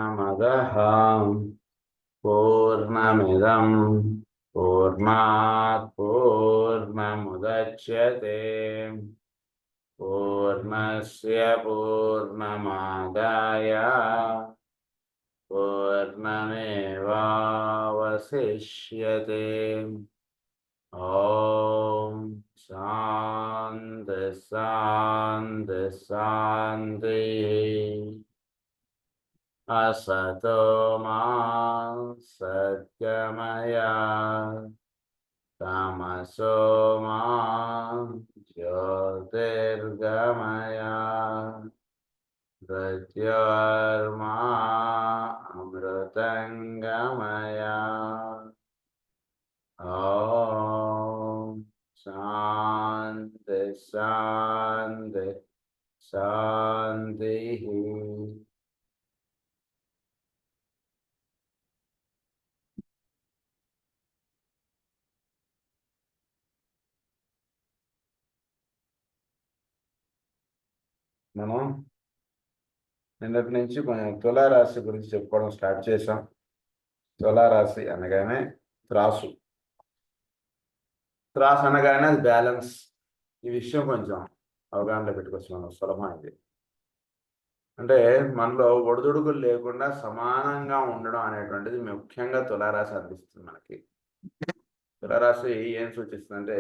पूर्णमदः पूर्णमिदं पूर्णात् पूर्णमुदच्यते पूर्णस्य पूर्णमादाय पूर्णमेवावशिष्यते। ॐ शान्ति शान्ति शान्तिः। असतो मा सद्गमय तमसो मा ज्योतिर्गमय मृत्योर्मा अमृतङ्गमय। ॐ शान्ति शान्ति शान्तिः। మనం నిన్నటి నుంచి కొంచెం తులారాశి గురించి చెప్పుకోవడం స్టార్ట్ చేసాం. తులారాశి అనగానే త్రాసు అనగానే అది బ్యాలెన్స్. ఈ విషయం కొంచెం అవగాహనలో పెట్టుకోవచ్చు మనం. సులభమైంది అంటే మనలో ఒడిదుడుకులు లేకుండా సమానంగా ఉండడం అనేటువంటిది ముఖ్యంగా తులారాశి అందిస్తుంది మనకి. తులారాశి ఏం సూచిస్తుందంటే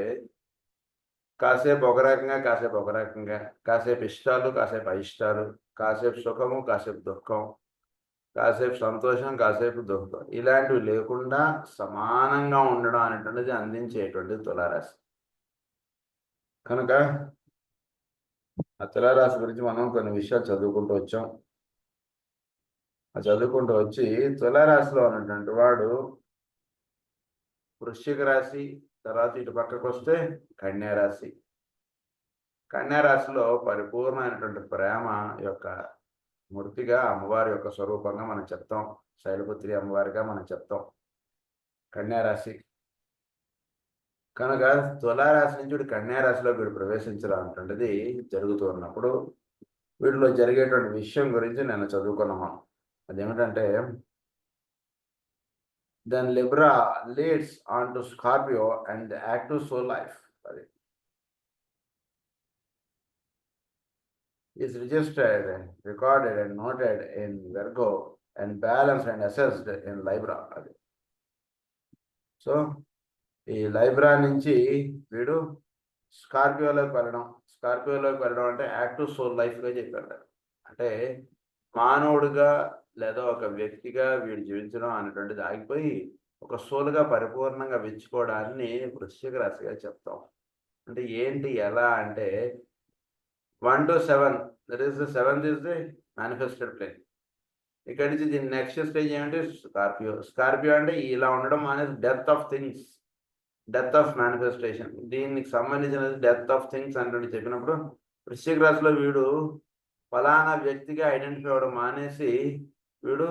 కాసేపు ఒక రకంగా, కాసేపు ఒక రకంగా, కాసేపు ఇష్టాలు, కాసేపు అయిష్టాలు, కాసేపు సుఖము, కాసేపు దుఃఖం, కాసేపు సంతోషం, కాసేపు దుఃఖం, ఇలాంటివి లేకుండా సమానంగా ఉండడం అనేటువంటిది అందించేటువంటిది తులారాశి. కనుక ఆ తులారాశి గురించి మనం కొన్ని విషయాలు చదువుకుంటూ వచ్చాం. ఆ చదువుకుంటూ వచ్చి తులారాశిలో ఉన్నటువంటి వాడు వృశ్చిక రాశి, తర్వాత ఇటు పక్కకు వస్తే కన్యారాశి. కన్యారాశిలో పరిపూర్ణమైనటువంటి ప్రేమ యొక్క మూర్తిగా అమ్మవారి యొక్క స్వరూపంగా మనం చెప్తాం. శైలపుత్రి అమ్మవారిగా మనం చెప్తాం కన్యారాశి. కనుక తులారాశి నుంచి వీడు కన్యారాశిలో వీడు ప్రవేశించడం అనేటువంటిది జరుగుతూ ఉన్నప్పుడు వీటిలో జరిగేటువంటి విషయం గురించి నేను చదువుకున్నాము. అదేమిటంటే then Libra leads on to Scorpio and the active soul life. అది is registered, recorded and noted in Virgo and balanced and assessed in Libra. అది సో ఈ లైబ్రా నుంచి వీడు స్కార్పియోలోకి వెళ్ళడం అంటే యాక్టివ్ సోల్ లైఫ్గా చెప్పాడు. అంటే మానవుడిగా లేదా ఒక వ్యక్తిగా వీడు జీవించడం అనేటువంటిది ఆగిపోయి ఒక సోల్గా పరిపూర్ణంగా వెచ్చుకోవడాన్ని వృశ్చిక రాశిగా చెప్తాం. అంటే ఏంటి ఎలా అంటే 1 to 7, that is the 7th is the manifested plane. ఇక్కడ నుంచి దీని నెక్స్ట్ స్టేజ్ ఏమంటే స్కార్పియో అంటే ఇలా ఉండడం అనేది death of things, death of manifestation. దీనికి సంబంధించినది డెత్ ఆఫ్ థింగ్స్ అంటే చెప్పినప్పుడు వృశ్చిక రాశిలో వీడు ఫలానా వ్యక్తిగా ఐడెంటిఫై అవ్వడం మానేసి వీడు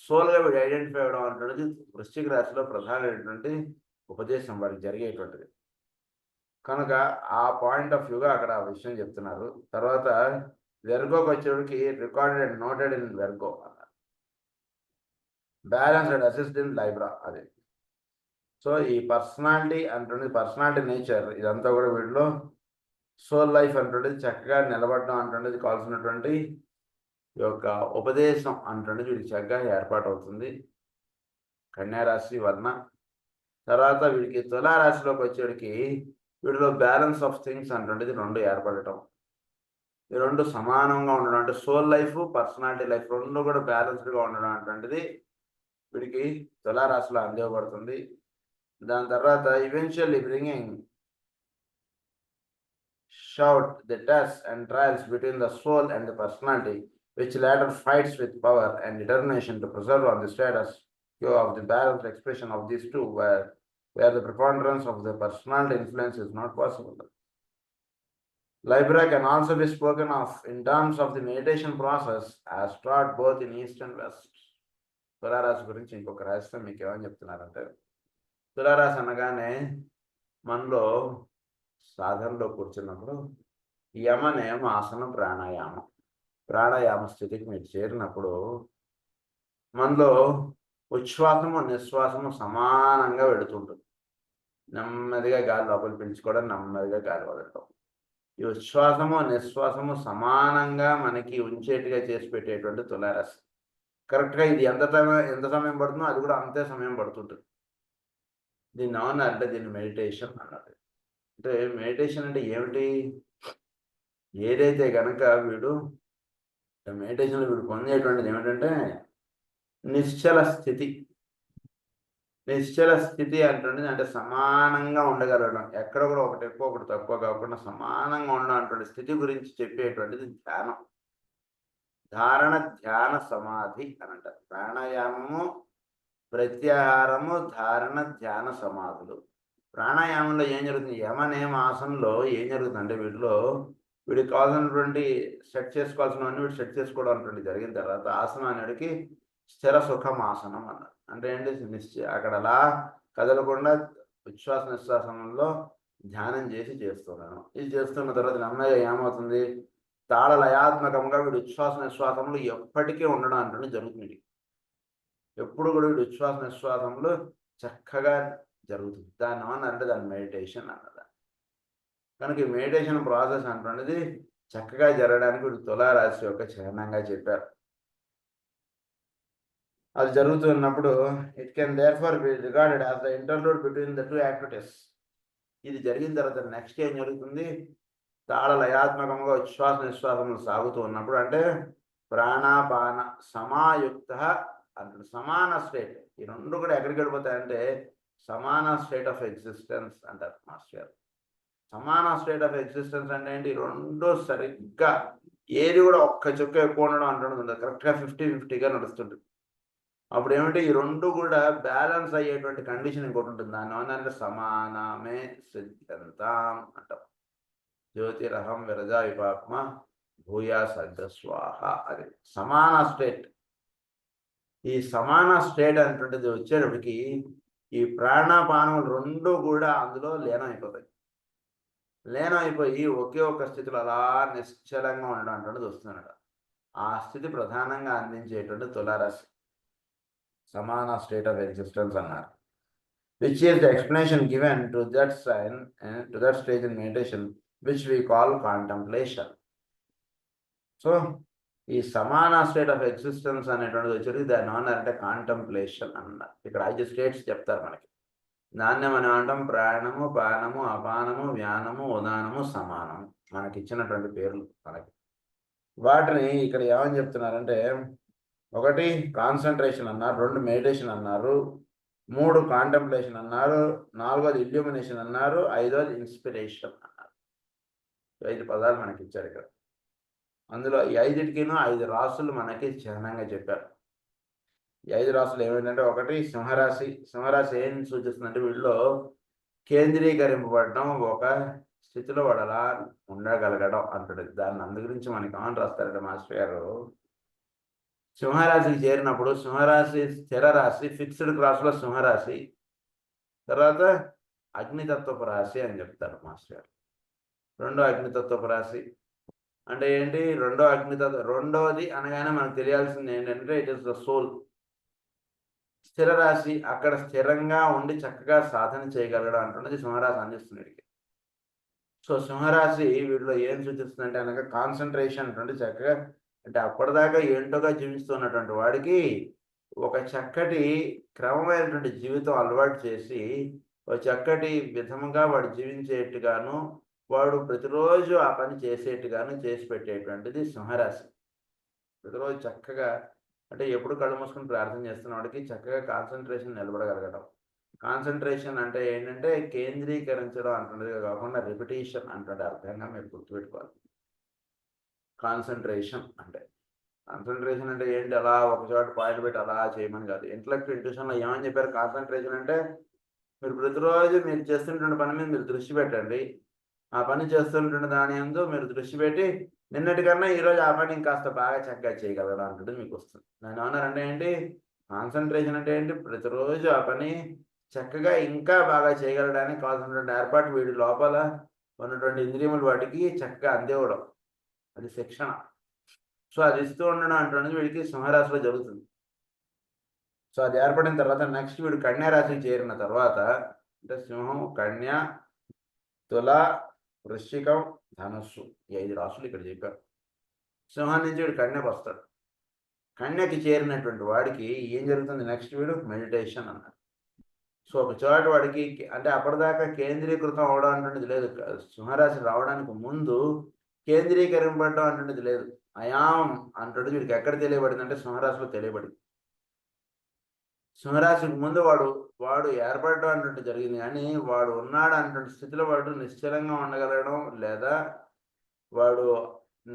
సోల్గా వీడు ఐడెంటిఫై అవ్వడం అంటున్నది వృశ్చిక రాశిలో ప్రధానమైనటువంటి ఉపదేశం వారికి జరిగేటువంటిది. కనుక ఆ పాయింట్ ఆఫ్ వ్యూగా అక్కడ ఆ విషయం చెప్తున్నారు. తర్వాత వెర్గోకి వచ్చేటికి recorded and noted in Virgo, balance and assist in Libra. అది సో ఈ పర్సనాలిటీ అంటుంది, పర్సనాలిటీ నేచర్ ఇదంతా కూడా వీటిలో సోల్ లైఫ్ అంటుండేది చక్కగా నిలబడడం అంటుండేది కావాల్సినటువంటి యొక్క ఉపదేశం అంటుండేది వీడికి చక్కగా ఏర్పాటు అవుతుంది కన్యారాశి వలన. తర్వాత వీడికి తులారాశిలోకి వచ్చేటికి వీటిలో బ్యాలెన్స్ ఆఫ్ థింగ్స్ అంటుండేది రెండు ఏర్పడటం. ఈ రెండు సమానంగా ఉండడం అంటే సోల్ లైఫ్, పర్సనాలిటీ లైఫ్ రెండు కూడా బ్యాలెన్స్డ్గా ఉండడం అంటుండేది వీడికి తులారాశిలో అందివ్వబడుతుంది. దాని తర్వాత eventually bringing shout the tests and trials between the soul and the personality, which latter fights with power and determination to preserve on the status quo of the balanced expression of these two, where the preponderance of the personality influence is not possible. Libra can also be spoken of in terms of the meditation process as taught both in East and West. తులారాశి గురించి ఇంకొక రహస్యం మీకు ఏమని చెప్తున్నారంటే, తులారాశి అనగానే మనలో సాధనలో కూర్చున్నప్పుడు యమనేమో ఆసనం ప్రాణాయామ స్థితికి మీరు చేరినప్పుడు మనలో ఉచ్ఛ్వాసము నిశ్వాసము సమానంగా వెళుతుంటుంది. నెమ్మదిగా గాలి లోపల పీల్చుకోవడం, నెమ్మదిగా గాలి వదలటం. ఈ ఉచ్ఛ్వాసము నిశ్వాసము సమానంగా మనకి ఉంచేట్టుగా చేసి పెట్టేటువంటి తులారాశి. కరెక్ట్గా ఇది ఎంత సమయం పడుతుందో అది కూడా అంతే సమయం పడుతుంటుంది. దీన్ని అంటే దీన్ని మెడిటేషన్ అన్నది. అంటే మెడిటేషన్ అంటే ఏమిటి? ఏదైతే కనుక వీడు మెడిటేషన్లో వీడు పొందేటువంటిది ఏమిటంటే నిశ్చల స్థితి. నిశ్చల స్థితి అంటుండేది అంటే సమానంగా ఉండగలగడం, ఎక్కడ కూడా ఒకటి ఎక్కువ ఒకటి తక్కువ కాకుండా సమానంగా ఉండడం అటువంటి స్థితి గురించి చెప్పేటువంటిది ధ్యానం. ధారణ ధ్యాన సమాధి అని అంటారు. ప్రాణాయామము, ప్రత్యాహారము, ధారణ ధ్యాన సమాధులు. ప్రాణాయామంలో ఏం జరుగుతుంది? యమనేమ ఆసనంలో ఏం జరుగుతుంది అంటే వీడికి కావాల్సినటువంటి సెట్ చేసుకోవాల్సినవన్నీ వీడు సెట్ చేసుకోవడం అటువంటి జరిగిన తర్వాత ఆసనానికి స్థిర సుఖం ఆసనం అన్నారు. అంటే ఏంటి? అక్కడ అలా కదలకుండా ఉచ్ఛ్వాస నిశ్వాసంలో ధ్యానం చేస్తున్నాను. ఇది చేస్తున్న తర్వాత నెమ్మదిగా ఏమవుతుంది? తాళ లయాత్మకంగా వీడు ఉచ్ఛ్వాస నిశ్వాసంలో ఎప్పటికీ ఉండడం అంటే జరుగుతుంది. ఎప్పుడు కూడా వీడు ఉచ్ఛ్వాస నిశ్వాసంలో చక్కగా జరుగుతుంది. దాన్ని అంటే దాని మెడిటేషన్ అన్నది. కనుక ఈ మెడిటేషన్ ప్రాసెస్ అంటున్నది చక్కగా జరగడానికి వీడు తులారాశి యొక్క చిహ్నంగా చెప్పారు. అది జరుగుతున్నప్పుడు it can therefore B regarded as the interlude between the two activities. ఇది జరిగిన తర్వాత నెక్స్ట్ ఏం జరుగుతుంది? తాళ లయాత్మకంగా ఉచ్ఛ్వాస నిశ్వాసములు సాగుతూ ఉన్నప్పుడు అంటే ప్రాణాపాన సమాయుక్త అంటే సమాన స్టేట్. ఈ రెండు కూడా ఎక్కడికి వెళ్ళిపోతాయంటే సమాన స్టేట్ ఆఫ్ ఎగ్జిస్టెన్స్ అంటారు మాస్టర్. సమాన స్టేట్ ఆఫ్ ఎగ్జిస్టెన్స్ అంటే ఏంటి? రెండు సరిగ్గా ఏది కూడా ఒక్క చుక్క ఎక్కువ ఉండడం అంటున్నది కరెక్ట్గా 50-50గా నడుస్తుంటుంది. అప్పుడు ఏమిటి? ఈ రెండు కూడా బ్యాలెన్స్ అయ్యేటువంటి కండిషన్ ఇంకోటి ఉంటుంది. దాని అంటే సమానమే సిద్ధాంతం అంటాం. జ్యోతిరహం విరజా విపాక్మ భూయా సర్గస్వాహ. అది సమాన స్టేట్. ఈ సమాన స్టేట్ అనేటువంటిది వచ్చేటప్పటికి ఈ ప్రాణాపానములు రెండు కూడా అందులో లీనమైపోతాయి. లీనమైపోయి ఒకే ఒక్క స్థితిలో అలా నిశ్చలంగా ఉండడం అంటున్నది వస్తుందన్నమాట. ఆ స్థితి ప్రధానంగా అందించేటువంటి తులారాశి సమాన స్టేట్ ఆఫ్ ఎగ్జిస్టెన్స్ అన్నారు. Which is the explanation given to that sign to that stage in meditation which we call contemplation. So ఈ సమాన స్టేట్ ఆఫ్ ఎగ్జిస్టెన్స్ అనేటువంటిది వచ్చేది దాన్ని ఏమన్నారంటే కాంటంప్లేషన్ అన్నారు. ఇక్కడ 5 స్టేట్స్ చెప్తారు మనకి. దాన్నే మనం అంటాం ప్రాణము, పానము, అపానము, వ్యానము, ఉదానము, సమానము. మనకి ఇచ్చినటువంటి పేర్లు మనకి. వాటిని ఇక్కడ ఏమని చెప్తున్నారంటే 1 కాన్సన్ట్రేషన్ అన్నారు, 2 మెడిటేషన్ అన్నారు, 3 కాంటంప్లేషన్ అన్నారు, 4వది ఇల్యూమినేషన్ అన్నారు, 5వది ఇన్స్పిరేషన్ అన్నారు. 5 పదాలు మనకి ఇచ్చారు ఇక్కడ. అందులో ఈ 5టికిను 5 రాసులు మనకి చిహ్నంగా చెప్పారు. ఈ 5 రాసులు ఏమిటంటే 1 సింహరాశి. సింహరాశి ఏం సూచిస్తుందంటే వీళ్ళలో కేంద్రీకరింపబడడం, ఒక స్థితిలో వాడు అలా ఉండగలగడం అంటుంది. దాన్ని అందు గురించి మనకి ఏమని రాస్తారంటే మాస్టర్ గారు, సింహరాశికి చేరినప్పుడు సింహరాశి స్థిర రాశి, ఫిక్స్డ్ క్రాస్లో సింహరాశి, తర్వాత అగ్నితత్వపు రాశి అని చెప్తారు మాస్టర్ గారు. రెండో అగ్నితత్వపు రాశి అంటే ఏంటి? రెండవది అనగానే మనకు తెలియాల్సింది ఏంటంటే ఇట్ ఇస్ ద సోల్. స్థిర రాశి అక్కడ స్థిరంగా ఉండి చక్కగా సాధన చేయగలగడం అంటున్నది సింహరాశి అందిస్తుంది. సో సింహరాశి వీటిలో ఏం సూచిస్తుందంటే అనగా కాన్సన్ట్రేషన్ అంటే చక్కగా అంటే అప్పటిదాకా ఏంటోగా జీవిస్తున్నటువంటి వాడికి ఒక చక్కటి క్రమమైనటువంటి జీవితం అలవాటు చేసి ఒక చక్కటి విధముగా వాడు జీవించేట్టుగాను, వాడు ప్రతిరోజు ఆ పని చేసేట్టుగాను చేసి పెట్టేటువంటిది సింహరాశి. ప్రతిరోజు చక్కగా అంటే ఎప్పుడు కళ్ళు మూసుకుని ప్రార్థన చేస్తున్న వాడికి చక్కగా కాన్సన్ట్రేషన్ నిలబడగలగడం. కాన్సన్ట్రేషన్ అంటే ఏంటంటే కేంద్రీకరించడం అంటున్నది కాకుండా రిపిటేషన్ అంటే అర్థంగా మీరు గుర్తుపెట్టుకోవాలి. కాన్సన్ట్రేషన్ అంటే ఏంటి? అలా ఒకచోట పాయింట్ పెట్టి అలా చేయమని కాదు. ఇంటలెక్చువల్ ఇంట్యూషన్లో ఏమని చెప్పారు? కాన్సన్ట్రేషన్ అంటే మీరు ప్రతిరోజు మీరు చేస్తున్నటువంటి పని మీద మీరు దృష్టి పెట్టండి. ఆ పని చేస్తున్నటువంటి దాని యందు మీరు దృష్టి పెట్టి నిన్నటికన్నా ఈరోజు ఆ పని ఇంకాస్త బాగా చక్కగా చేయగలగడం అంటే మీకు వస్తుంది. దాన్ని ఏమన్నారంటే ఏంటి? కాన్సన్ట్రేషన్ అంటే ఏంటి? ప్రతిరోజు ఆ పని చక్కగా ఇంకా బాగా చేయగలడానికి కావాల్సినటువంటి ఏర్పాటు వీడి లోపల ఉన్నటువంటి ఇంద్రియములు వాటికి చక్కగా అందివ్వడం, అది శిక్షణ. సో అది ఇస్తూ ఉండడం అంటున్నది వీడికి సింహరాశిలో జరుగుతుంది. సో అది ఏర్పడిన తర్వాత నెక్స్ట్ వీడు కన్యా రాశికి చేరిన తర్వాత అంటే సింహం, కన్య, తుల, వృశ్చికం, ధనస్సు, ఈ 5 రాశులు ఇక్కడ చెప్పారు. సింహం నుంచి వీడు కన్యకు వస్తాడు. కన్యకి చేరినటువంటి వాడికి ఏం జరుగుతుంది? నెక్స్ట్ వీడు మెడిటేషన్ అన్నారు. సో ఒక చోట వాడికి అంటే అప్పటిదాకా కేంద్రీకృతం అవడం అంటున్నది లేదు. సింహరాశి రావడానికి ముందు కేంద్రీకరింపడం అంటున్నది లేదు. అయాం అంటున్నది వీడికి ఎక్కడ తెలియబడింది అంటే సింహరాశిలో తెలియబడింది. సింహరాశికి ముందు వాడు ఏర్పడడం అంటుంటే జరిగింది, కానీ వాడు ఉన్నాడు అన్నటువంటి స్థితిలో వాడు నిశ్చలంగా ఉండగలగడం, లేదా వాడు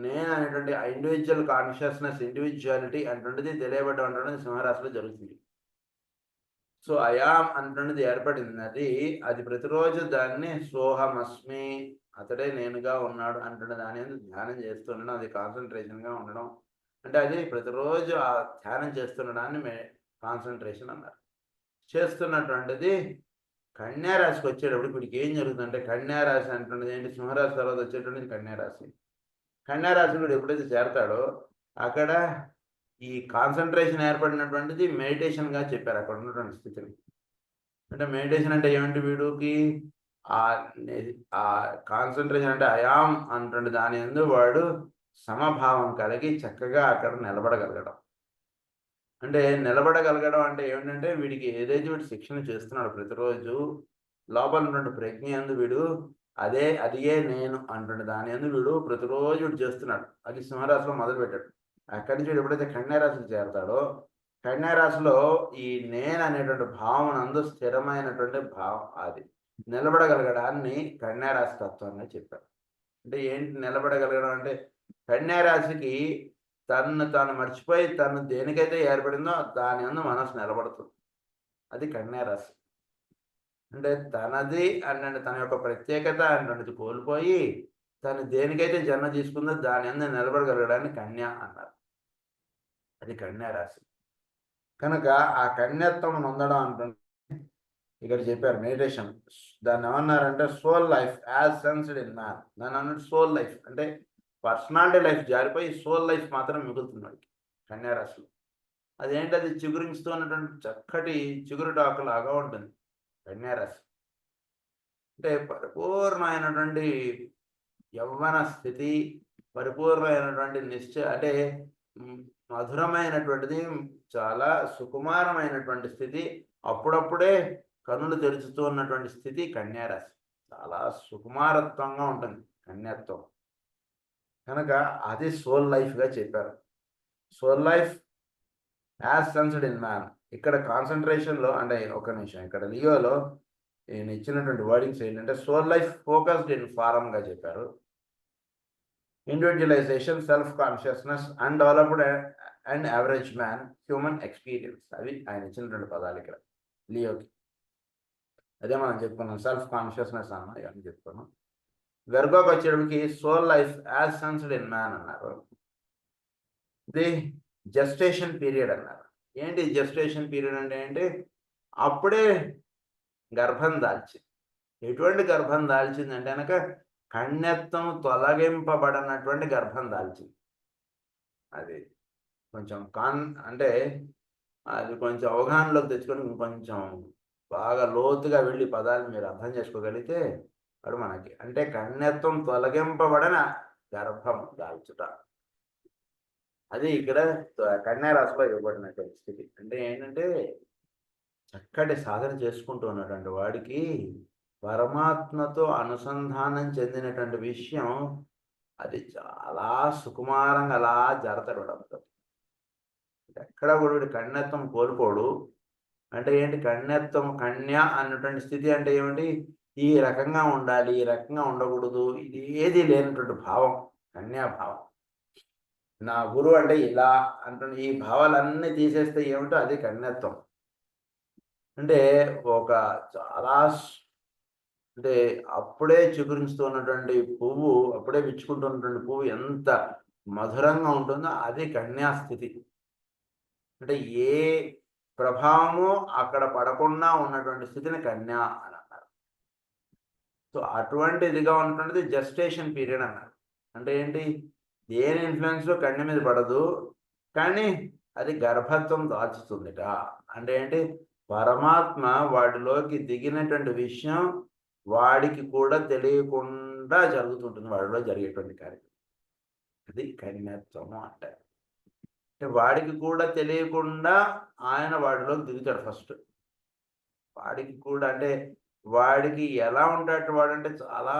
నేను అనేటువంటి ఇండివిజువల్ కాన్షియస్నెస్, ఇండివిజువాలిటీ అంటుండేది తెలియబడడం అంటున్నది సింహరాశిలో జరుగుతుంది. సో అయాం అంటున్నది ఏర్పడింది. అది ప్రతిరోజు దాన్ని సోహమస్మి, అతడే నేనుగా ఉన్నాడు అంటున్న దాని ధ్యానం చేస్తుండడం, అది కాన్సన్ట్రేషన్గా ఉండడం. అంటే అది ప్రతిరోజు ఆ ధ్యానం చేస్తుండడాన్ని కాన్సన్ట్రేషన్ అన్నారు. చేస్తున్నటువంటిది కన్యారాశికి వచ్చేటప్పుడు వీడికి ఏం జరుగుతుందంటే, కన్యారాశి అంటున్నది ఏంటి? సింహరాశి తర్వాత వచ్చేటువంటిది కన్యారాశి. కన్యారాశి వీడు ఎప్పుడైతే చేరతాడో అక్కడ ఈ కాన్సన్ట్రేషన్ ఏర్పడినటువంటిది మెడిటేషన్గా చెప్పారు అక్కడ ఉన్నటువంటి స్థితిని. అంటే మెడిటేషన్ అంటే ఏమిటి? వీడికి ఆ కాన్సన్ట్రేషన్ అంటే అయాం అంటుండే దాని యందు వాడు సమభావం కలిగి చక్కగా అక్కడ నిలబడగలగడం. అంటే నిలబడగలగడం అంటే ఏమిటంటే వీడికి ఏదైతే వీడు శిక్షణ చేస్తున్నాడు ప్రతిరోజు లోపల ఉన్నటువంటి ప్రజ్ఞ యందు వీడు అదియే నేను అంటుండే దాని యందు వీడు ప్రతిరోజు వీడు చేస్తున్నాడు. అది సింహరాశిలో మొదలుపెట్టాడు. అక్కడి నుంచి వీడు ఎప్పుడైతే కన్యారాశికి చేరతాడో కన్యారాశిలో ఈ నేను అనేటువంటి భావన నందు స్థిరమైనటువంటి భావం అది నిలబడగలగడాన్ని కన్యారాశి తత్వంగా చెప్పారు. అంటే ఏంటి నిలబడగలగడం అంటే? కన్యారాశికి తను తాను మర్చిపోయి తను దేనికైతే ఏర్పడిందో దాని యందు మనసు నిలబడుతుంది. అది కన్యారాశి. అంటే తనది అంటే తన యొక్క ప్రత్యేకత అన్నది కోల్పోయి తను దేనికైతే జన్మ తీసుకుందో దాని యందు నిలబడగలగడాన్ని కన్య అన్నారు. అది కన్యారాశి. కనుక ఆ కన్యత్వం నొందడం అంటుంది ఇక్కడ చెప్పారు మెడిటేషన్. దాన్ని ఏమన్నారంటే soul life as sensed in man. దాన్ని అన్నట్టు సోల్ లైఫ్ అంటే పర్సనాలిటీ లైఫ్ జారిపోయి సోల్ లైఫ్ మాత్రం మిగులుతుంది కన్యారాశిలో. అదేంటి? అది చిగురించుతూ ఉన్నటువంటి చక్కటి చిగురుటాకు లాగా ఉంటుంది కన్యారాశి. అంటే పరిపూర్ణమైనటువంటి యవ్వన స్థితి, పరిపూర్ణమైనటువంటి అంటే మధురమైనటువంటిది, చాలా సుకుమారమైనటువంటి స్థితి, అప్పుడప్పుడే కన్నులు తెరుచుతూ ఉన్నటువంటి స్థితి కన్యారాశి. చాలా సుకుమారత్వంగా ఉంటుంది కన్యత్వం. కనుక అది సోల్ లైఫ్గా చెప్పారు. Soul life as sensed in man. ఇక్కడ కాన్సన్ట్రేషన్లో అంటే ఒక నిమిషం, ఇక్కడ లియోలో నేను ఇచ్చినటువంటి వర్డింగ్స్ ఏంటంటే సోల్ లైఫ్ ఫోకస్డ్ ఇన్ ఫారంగా చెప్పారు. Individualisation, self consciousness, undeveloped and average man, human experience. అవి ఆయన ఇచ్చినటువంటి పదాలు ఇక్కడ లియోకి. అదే మనం చెప్పుకున్నాం, సెల్ఫ్ కాన్షియస్నెస్ అన్న ఇవన్నీ చెప్పుకున్నాం. వెర్గోకి వచ్చేటప్పటికి soul life as sensed in man అన్నారు. ది జెస్టేషన్ పీరియడ్ అన్నారు. ఏంటి జెస్టేషన్ పీరియడ్ అంటే ఏంటి? అప్పుడే గర్భం దాల్చింది. ఎటువంటి గర్భం దాల్చిందంటే కనుక కన్యత్వం తొలగింపబడినటువంటి గర్భం దాల్చింది. అది కొంచెం అంటే అది కొంచెం అవగాహనలోకి తెచ్చుకొని కొంచెం బాగా లోతుగా వెళ్ళి పదాలు మీరు అర్థం చేసుకోగలిగితే అప్పుడు మనకి అంటే కన్యత్వం తొలగింపబడిన గర్భం దాల్చుట. అది ఇక్కడ కన్యారాశిలో ఇవ్వబడినటువంటి స్థితి. అంటే ఏంటంటే చక్కటి సాధన చేసుకుంటూ ఉన్నటువంటి వాడికి పరమాత్మతో అనుసంధానం చెందినటువంటి విషయం అది చాలా సుకుమారంగా అలా జరతడం. ఎక్కడ కూడా వీడు కన్యత్వం కోల్పోడు. అంటే ఏంటి? కన్యత్వం, కన్య అన్నటువంటి స్థితి అంటే ఏమిటి? ఈ రకంగా ఉండాలి, ఈ రకంగా ఉండకూడదు, ఇది ఏది లేనటువంటి భావం కన్యాభావం. నా గురువు అంటే ఇలా అంటున్న ఈ భావాలన్నీ తీసేస్తే ఏమిటో అది కన్యత్వం. అంటే ఒక చాలా అంటే అప్పుడే చిగురించుతున్నటువంటి పువ్వు, అప్పుడే విచ్చుకుంటున్నటువంటి పువ్వు ఎంత మధురంగా ఉంటుందో అది కన్యాస్థితి. అంటే ఏ ప్రభావము అక్కడ పడకుండా ఉన్నటువంటి స్థితిని కన్య అని అన్నారు. సో అటువంటి ఇదిగా ఉన్నటువంటిది జెస్టేషన్ పీరియడ్ అన్నారు. అంటే ఏంటి? దేని ఇన్ఫ్లుయెన్స్ కన్య మీద పడదు, కానీ అది గర్భత్వం దాల్చుతుందిట. అంటే ఏంటి, పరమాత్మ వాడిలోకి దిగినటువంటి విషయం వాడికి కూడా తెలియకుండా జరుగుతుంటుంది, వాడిలో జరిగేటువంటి కార్యక్రమం. అది కన్యత్వము అంటే. అంటే వాడికి కూడా తెలియకుండా ఆయన వాడిలోకి దిగుతాడు ఫస్ట్. వాడికి కూడా అంటే వాడికి ఎలా ఉంటాడు వాడంటే చాలా,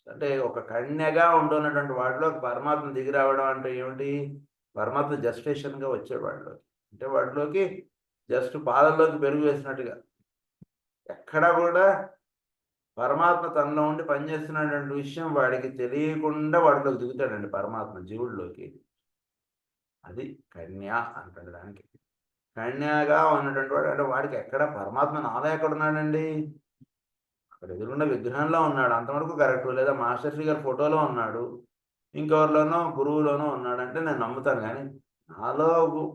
అంటే ఒక కన్యగా ఉంటున్నటువంటి వాడిలోకి పరమాత్మ దిగి రావడం అంటే ఏమిటి, పరమాత్మ జస్టేషన్గా వచ్చాడు వాడిలోకి. అంటే వాడిలోకి జస్ట్ పాదల్లోకి పెరుగు వేసినట్టుగా ఎక్కడా కూడా పరమాత్మ తనలో ఉండి పనిచేస్తున్నటువంటి విషయం వాడికి తెలియకుండా వాడిలోకి దిగుతాడండి పరమాత్మ జీవుడిలోకి. అది కన్య అంటాడు దానికి. కన్యగా ఉన్నటువంటి వాడు అంటే వాడికి ఎక్కడ పరమాత్మ నాలో ఎక్కడున్నాడండి, అక్కడ ఎదురున్న విగ్రహంలో ఉన్నాడు అంతవరకు కరెక్ట్, లేదా మాస్టర్జీ గారి ఫోటోలో ఉన్నాడు, ఇంకెవరిలోనో గురువులోనో ఉన్నాడంటే నేను నమ్ముతాను. కానీ నాలో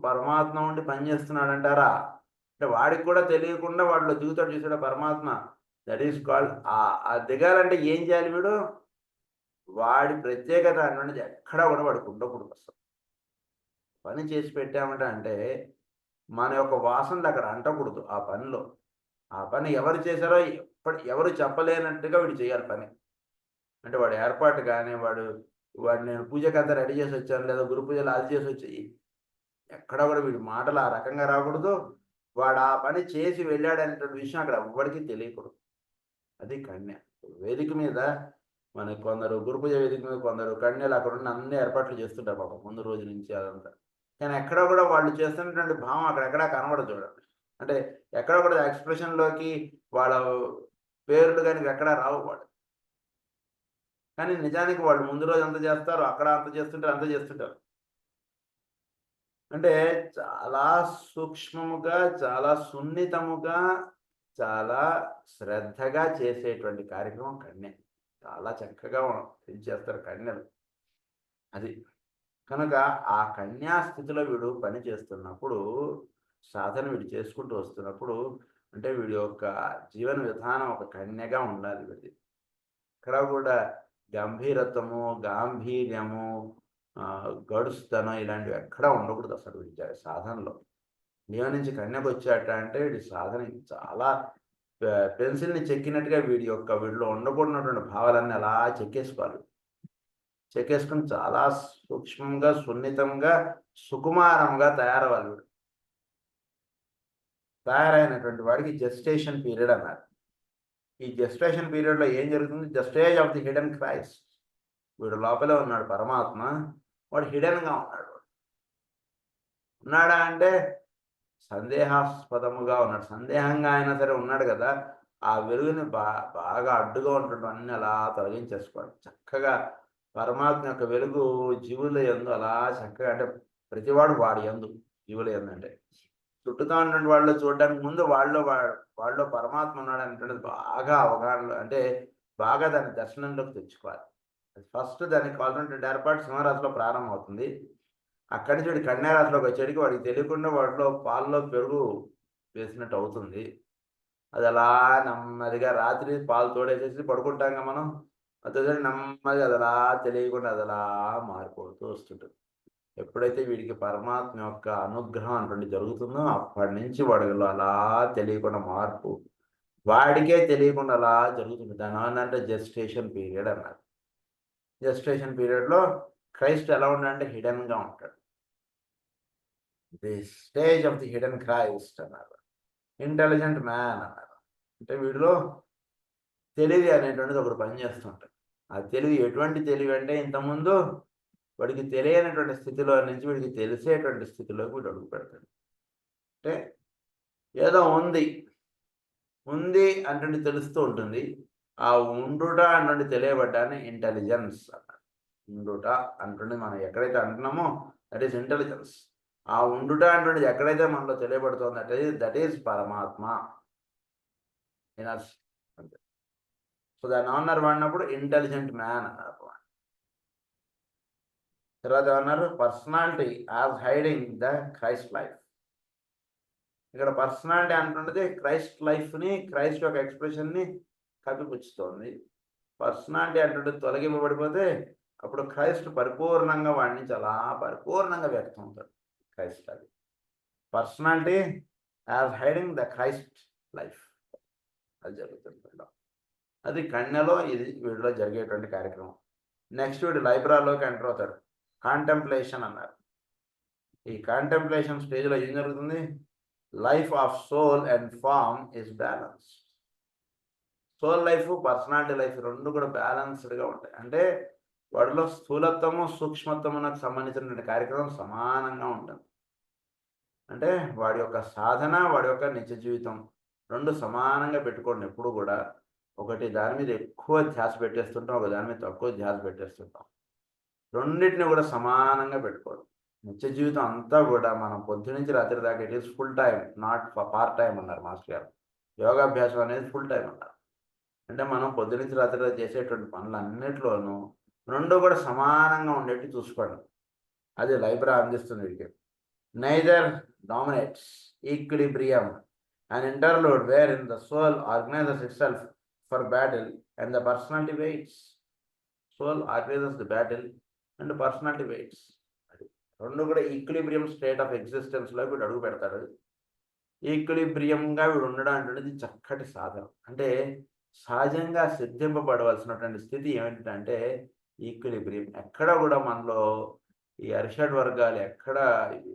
పరమాత్మ ఉండి పనిచేస్తున్నాడంటారా, అంటే వాడికి కూడా తెలియకుండా వాడిలో దిగుతాడు చూసాడు పరమాత్మ. దట్ ఈస్ కాల్డ్ ఆ దిగాలంటే ఏం చేయాలి వీడు, వాడి ప్రత్యేకత అనేది ఎక్కడా కూడా వాడికి ఉండకూడదు. అసలు పని చేసి పెట్టామంటే అంటే మన యొక్క వాసనలు అక్కడ అంటకూడదు ఆ పనిలో. ఆ పని ఎవరు చేశారో ఎవరు చెప్పలేనట్టుగా వీడు చేయాలి పని. అంటే వాడు ఏర్పాటు కానీ వాడు నేను పూజకంతా రెడీ చేసి వచ్చాను, లేదా గురు పూజలు అది చేసి వచ్చి ఎక్కడా కూడా వీడి మాటలు ఆ రకంగా రాకూడదు. వాడు ఆ పని చేసి వెళ్ళాడనేటువంటి విషయం అక్కడ ఎవ్వడికి తెలియకూడదు. అది కన్య. వేదిక మీద మనకి కొందరు గురు పూజ వేదిక మీద కొందరు కన్యలు అక్కడ ఉన్న అన్ని ఏర్పాట్లు చేస్తుంటారు పాపం ముందు రోజు నుంచి అదంతా. కానీ ఎక్కడా కూడా వాళ్ళు చేస్తున్నటువంటి భావం అక్కడెక్కడా కనబడదు చూడండి. అంటే ఎక్కడ కూడా ఎక్స్ప్రెషన్లోకి వాళ్ళ పేర్లు కానీ ఎక్కడా రావు వాడు. కానీ నిజానికి వాళ్ళు ముందు రోజు అంత చేస్తారు, అక్కడ అంత చేస్తుంటారు, అంత చేస్తుంటారు. అంటే చాలా సూక్ష్మముగా, చాలా సున్నితముగా, చాలా శ్రద్ధగా చేసేటువంటి కార్యక్రమం కన్య. చాలా చక్కగా చేస్తారు కన్యలు. అది కనుక ఆ కన్యా స్థితిలో వీడు పని చేస్తున్నప్పుడు, సాధన వీడు చేసుకుంటూ వస్తున్నప్పుడు, అంటే వీడి యొక్క జీవన విధానం ఒక కన్యగా ఉండాలి వీడిది. ఇక్కడ కూడా గంభీరత్వము, గాంభీర్యము, గడుస్తనం ఇలాంటివి ఎక్కడా ఉండకూడదు అసలు వీడి సాధనలో. నీవ నుంచి కన్యకు వచ్చాట అంటే వీడి సాధన చాలా పెన్సిల్ని చెక్కినట్టుగా వీడిలో ఉండకూడనటువంటి భావాలన్నీ అలా చెక్కేసుకోవాలి. చెక్కేసుకుని చాలా సూక్ష్మంగా, సున్నితంగా, సుకుమారంగా తయారవ్వాలి వీడు. తయారైనటువంటి వాడికి జెస్టేషన్ పీరియడ్ అన్నారు. ఈ జెస్టేషన్ పీరియడ్లో ఏం జరుగుతుంది, the stage of the hidden Christ. వీడు లోపలే ఉన్నాడు పరమాత్మ, వాడు హిడెన్గా ఉన్నాడు. ఉన్నాడా అంటే సందేహాస్పదముగా ఉన్నాడు. సందేహంగా అయినా సరే ఉన్నాడు కదా, ఆ వెలుగుని బాగా అడ్డుగా ఉంటుండడం అన్నీ అలా తొలగించేసుకోవాలి. చక్కగా పరమాత్మ యొక్క వెలుగు జీవుల యందు అలా చక్కగా, అంటే ప్రతివాడు వాడి యందు, జీవుల యందు అంటే చుట్టూతా ఉన్నటువంటి వాళ్ళు చూడడానికి ముందు వాళ్ళలో పరమాత్మ ఉన్నాడు అనేటువంటిది బాగా అవగాహనలో, అంటే బాగా దాని దర్శనంలోకి తెచ్చుకోవాలి. ఫస్ట్ దానికి కావాల్సినటువంటి ఏర్పాటు సింహరాశిలో ప్రారంభమవుతుంది. అక్కడి నుంచి వాడి కన్యారాశిలోకి వచ్చేటికి వాడికి తెలియకుండా వాటిలో పాలలో పెరుగు వేసినట్టు అవుతుంది. అది అలా నెమ్మదిగా రాత్రి పాలు తోడేసేసి పడుకుంటాం మనం, అది నెమ్మదిగా అది అలా తెలియకుండా అది అలా మారిపోతూ వస్తుంటుంది. ఎప్పుడైతే వీడికి పరమాత్మ యొక్క అనుగ్రహం అటువంటి జరుగుతుందో అప్పటి నుంచి వాడిలో అలా తెలియకుండా మార్పు, వాడికే తెలియకుండా అలా జరుగుతుంది. దాని అంటే జెస్టేషన్ పీరియడ్ అన్నారు. జెస్టేషన్ పీరియడ్లో క్రైస్ట్ ఎలా ఉంటాడంటే హిడెన్గా ఉంటాడు. The stage of the hidden Christ అన్నారు. ఇంటెలిజెంట్ మ్యాన్ అన్నారు. అంటే వీడిలో తెలివి అనేటువంటిది ఒకటి పనిచేస్తుంటాడు. ఆ తెలివి ఎటువంటి తెలివి అంటే ఇంతకుముందు వాడికి తెలియనటువంటి స్థితిలో నుంచి వీడికి తెలిసేటువంటి స్థితిలోకి వీడు అడుగు పెడతాడు. అంటే ఏదో ఉంది అంటే తెలుస్తూ ఉంటుంది. ఆ ఉండుట అంటే తెలియబడ్డాన్ని ఇంటెలిజెన్స్ అన్నారు. ఉండుట అంటుండే మనం ఎక్కడైతే అంటున్నామో దట్ ఈస్ ఇంటెలిజెన్స్. ఆ ఉండుట అంటే ఎక్కడైతే మనలో తెలియబడుతుంది అంటే దట్ ఈస్ పరమాత్మ. అంతే. సో దాన్ని ఏమన్నారు వాడినప్పుడు ఇంటెలిజెంట్ మ్యాన్ అన్నారు. తర్వాత ఏమన్నారు, personality as hiding the Christ life. ఇక్కడ పర్సనాలిటీ అంటున్నది క్రైస్ట్ లైఫ్ని, క్రైస్ట్ యొక్క ఎక్స్ప్రెషన్ని కప్పిపుచ్చుతోంది. పర్సనాలిటీ అంటుంటే తొలగింపబడిపోతే అప్పుడు క్రైస్ట్ పరిపూర్ణంగా వాడి నుంచి అలా పరిపూర్ణంగా వ్యక్తం అవుతాడు క్రైస్ట్. అది personality as hiding the Christ life. అది జరుగుతుంది. అది కన్యలో ఇది వీడిలో జరిగేటువంటి కార్యక్రమం. నెక్స్ట్ వీడు లైబ్రాలోకి ఎంటర్ అవుతాడు. కాంటెంప్లేషన్ అన్నారు. ఈ కాంటెంప్లేషన్ స్టేజ్లో ఏం జరుగుతుంది? Life of soul and form is balance. Soul life, personality life రెండు కూడా బ్యాలెన్స్డ్గా ఉంటాయి. అంటే వాడిలో స్థూలత్వము సూక్ష్మత్వమునకు సంబంధించినటువంటి కార్యక్రమం సమానంగా ఉంటుంది. అంటే వాడి యొక్క సాధన, వాడి యొక్క నిత్య జీవితం రెండు సమానంగా పెట్టుకోండి. ఎప్పుడు కూడా ఒకటి దాని మీద ఎక్కువ ధ్యాస పెట్టేస్తుంటాం, ఒక దాని మీద తక్కువ ధ్యాస పెట్టేస్తుంటాం. రెండింటిని కూడా సమానంగా పెట్టుకోవడం. నిత్య జీవితం అంతా కూడా మనం పొద్దు నుంచి రాత్రి దాకా it is full time, not part time అన్నారు మాస్టర్ గారు. యోగాభ్యాసం అనేది ఫుల్ టైం అన్నారు. అంటే మనం పొద్దు నుంచి రాత్రి దాకా చేసేటువంటి పనులన్నిటిలోనూ రెండు కూడా సమానంగా ఉండేట్టు చూసుకోండి. అది లైబ్రా అందిస్తుంది వీడికి. Neither dominates, equilibrium, an interlude wherein the soul organizes itself for battle and the personality waits. Soul organizes the battle and the personality waits. రెండు కూడా ఈక్విలిబ్రియం స్టేట్ ఆఫ్ ఎగ్జిస్టెన్స్లో వీడు అడుగు పెడతాడు. ఈక్విలిబ్రియంగా వీడు ఉండడం అనేది చక్కటి సాధన. అంటే సహజంగా సిద్ధింపబడవలసినటువంటి స్థితి ఏమిటంటే ఈక్విలిబ్రియం. ఎక్కడ కూడా మనలో ఈ అరిషడ్ వర్గాలు ఎక్కడ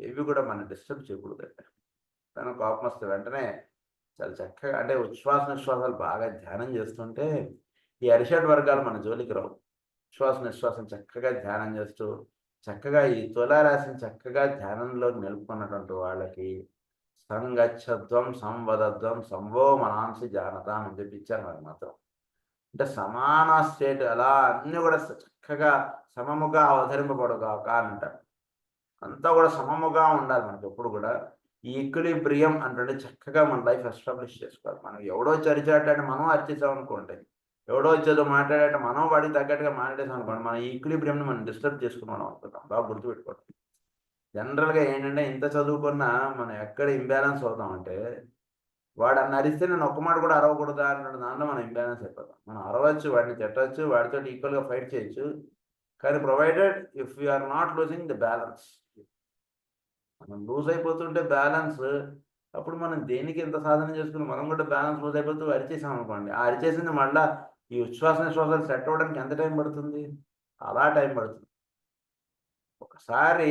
ఇవి కూడా మనం డిస్టర్బ్ చేయకూడదు. తను కోపం వస్తే వెంటనే చాలా చక్కగా అంటే ఉచ్ఛ్వాస నిశ్వాసాలు బాగా ధ్యానం చేస్తుంటే ఈ అరిషడ్ వర్గాలు మన జోలికి రావు. ఉచ్ఛ్వాస నిశ్వాసం చక్కగా ధ్యానం చేస్తూ చక్కగా ఈ తులారాశిని చక్కగా ధ్యానంలోకి నిలుపుకున్నటువంటి వాళ్ళకి సంగచ్చధ్వం సంవదధ్వం సంవో మనాంసి జానతాం అని చెప్పి ఇచ్చారు మనకు మాత్రం. అంటే సమాన స్టేట్ అలా అన్నీ కూడా చక్కగా సమముగా అవతరింపబడుగాక అని అంటారు. అంతా కూడా సమముగా ఉండాలి మనకి ఎప్పుడు కూడా. ఈ ఈక్విలిబ్రియం అంటే చక్కగా మన లైఫ్ ఎస్టాబ్లిష్ చేసుకోవాలి. మనం ఎవడో చరిచాడంటే మనం అరిచేసాం అనుకోండి, ఎవడో వచ్చేదో మాట్లాడాలంటే మనం వాడికి తగ్గట్టుగా మాట్లాడేసాం అనుకోండి, మన ఈక్విలిబ్రియంని మనం డిస్టర్బ్ చేసుకున్నాం అనుకుంటాం. బాగా గుర్తుపెట్టుకోండి. జనరల్గా ఏంటంటే ఇంత చదువుకున్నా మనం ఎక్కడ ఇంబ్యాలెన్స్ అవుతామంటే వాడు అన్న అరిస్తే నేను ఒక్క మాట కూడా అరవకూడదా అన్న దాంట్లో మనం ఇంబ్యాలెన్స్ అయిపోతాం. మనం అరవచ్చు, వాడిని తిట్టవచ్చు, వాడితో ఈక్వల్గా ఫైట్ చేయొచ్చు. కానీ provided if you are not losing the balance. మనం లూజ్ అయిపోతుంటే బ్యాలెన్స్, అప్పుడు మనం దేనికి ఎంత సాధన చేసుకుని మనం కూడా బ్యాలెన్స్ లూజ్ అయిపోతూ అరిచేసాం అనుకోండి, ఆ అరిచేసింది మళ్ళీ ఈ ఉచ్ఛ్వాస నిశ్వాసాలు సెట్ అవ్వడానికి ఎంత టైం పడుతుంది? అలా టైం పడుతుంది. ఒకసారి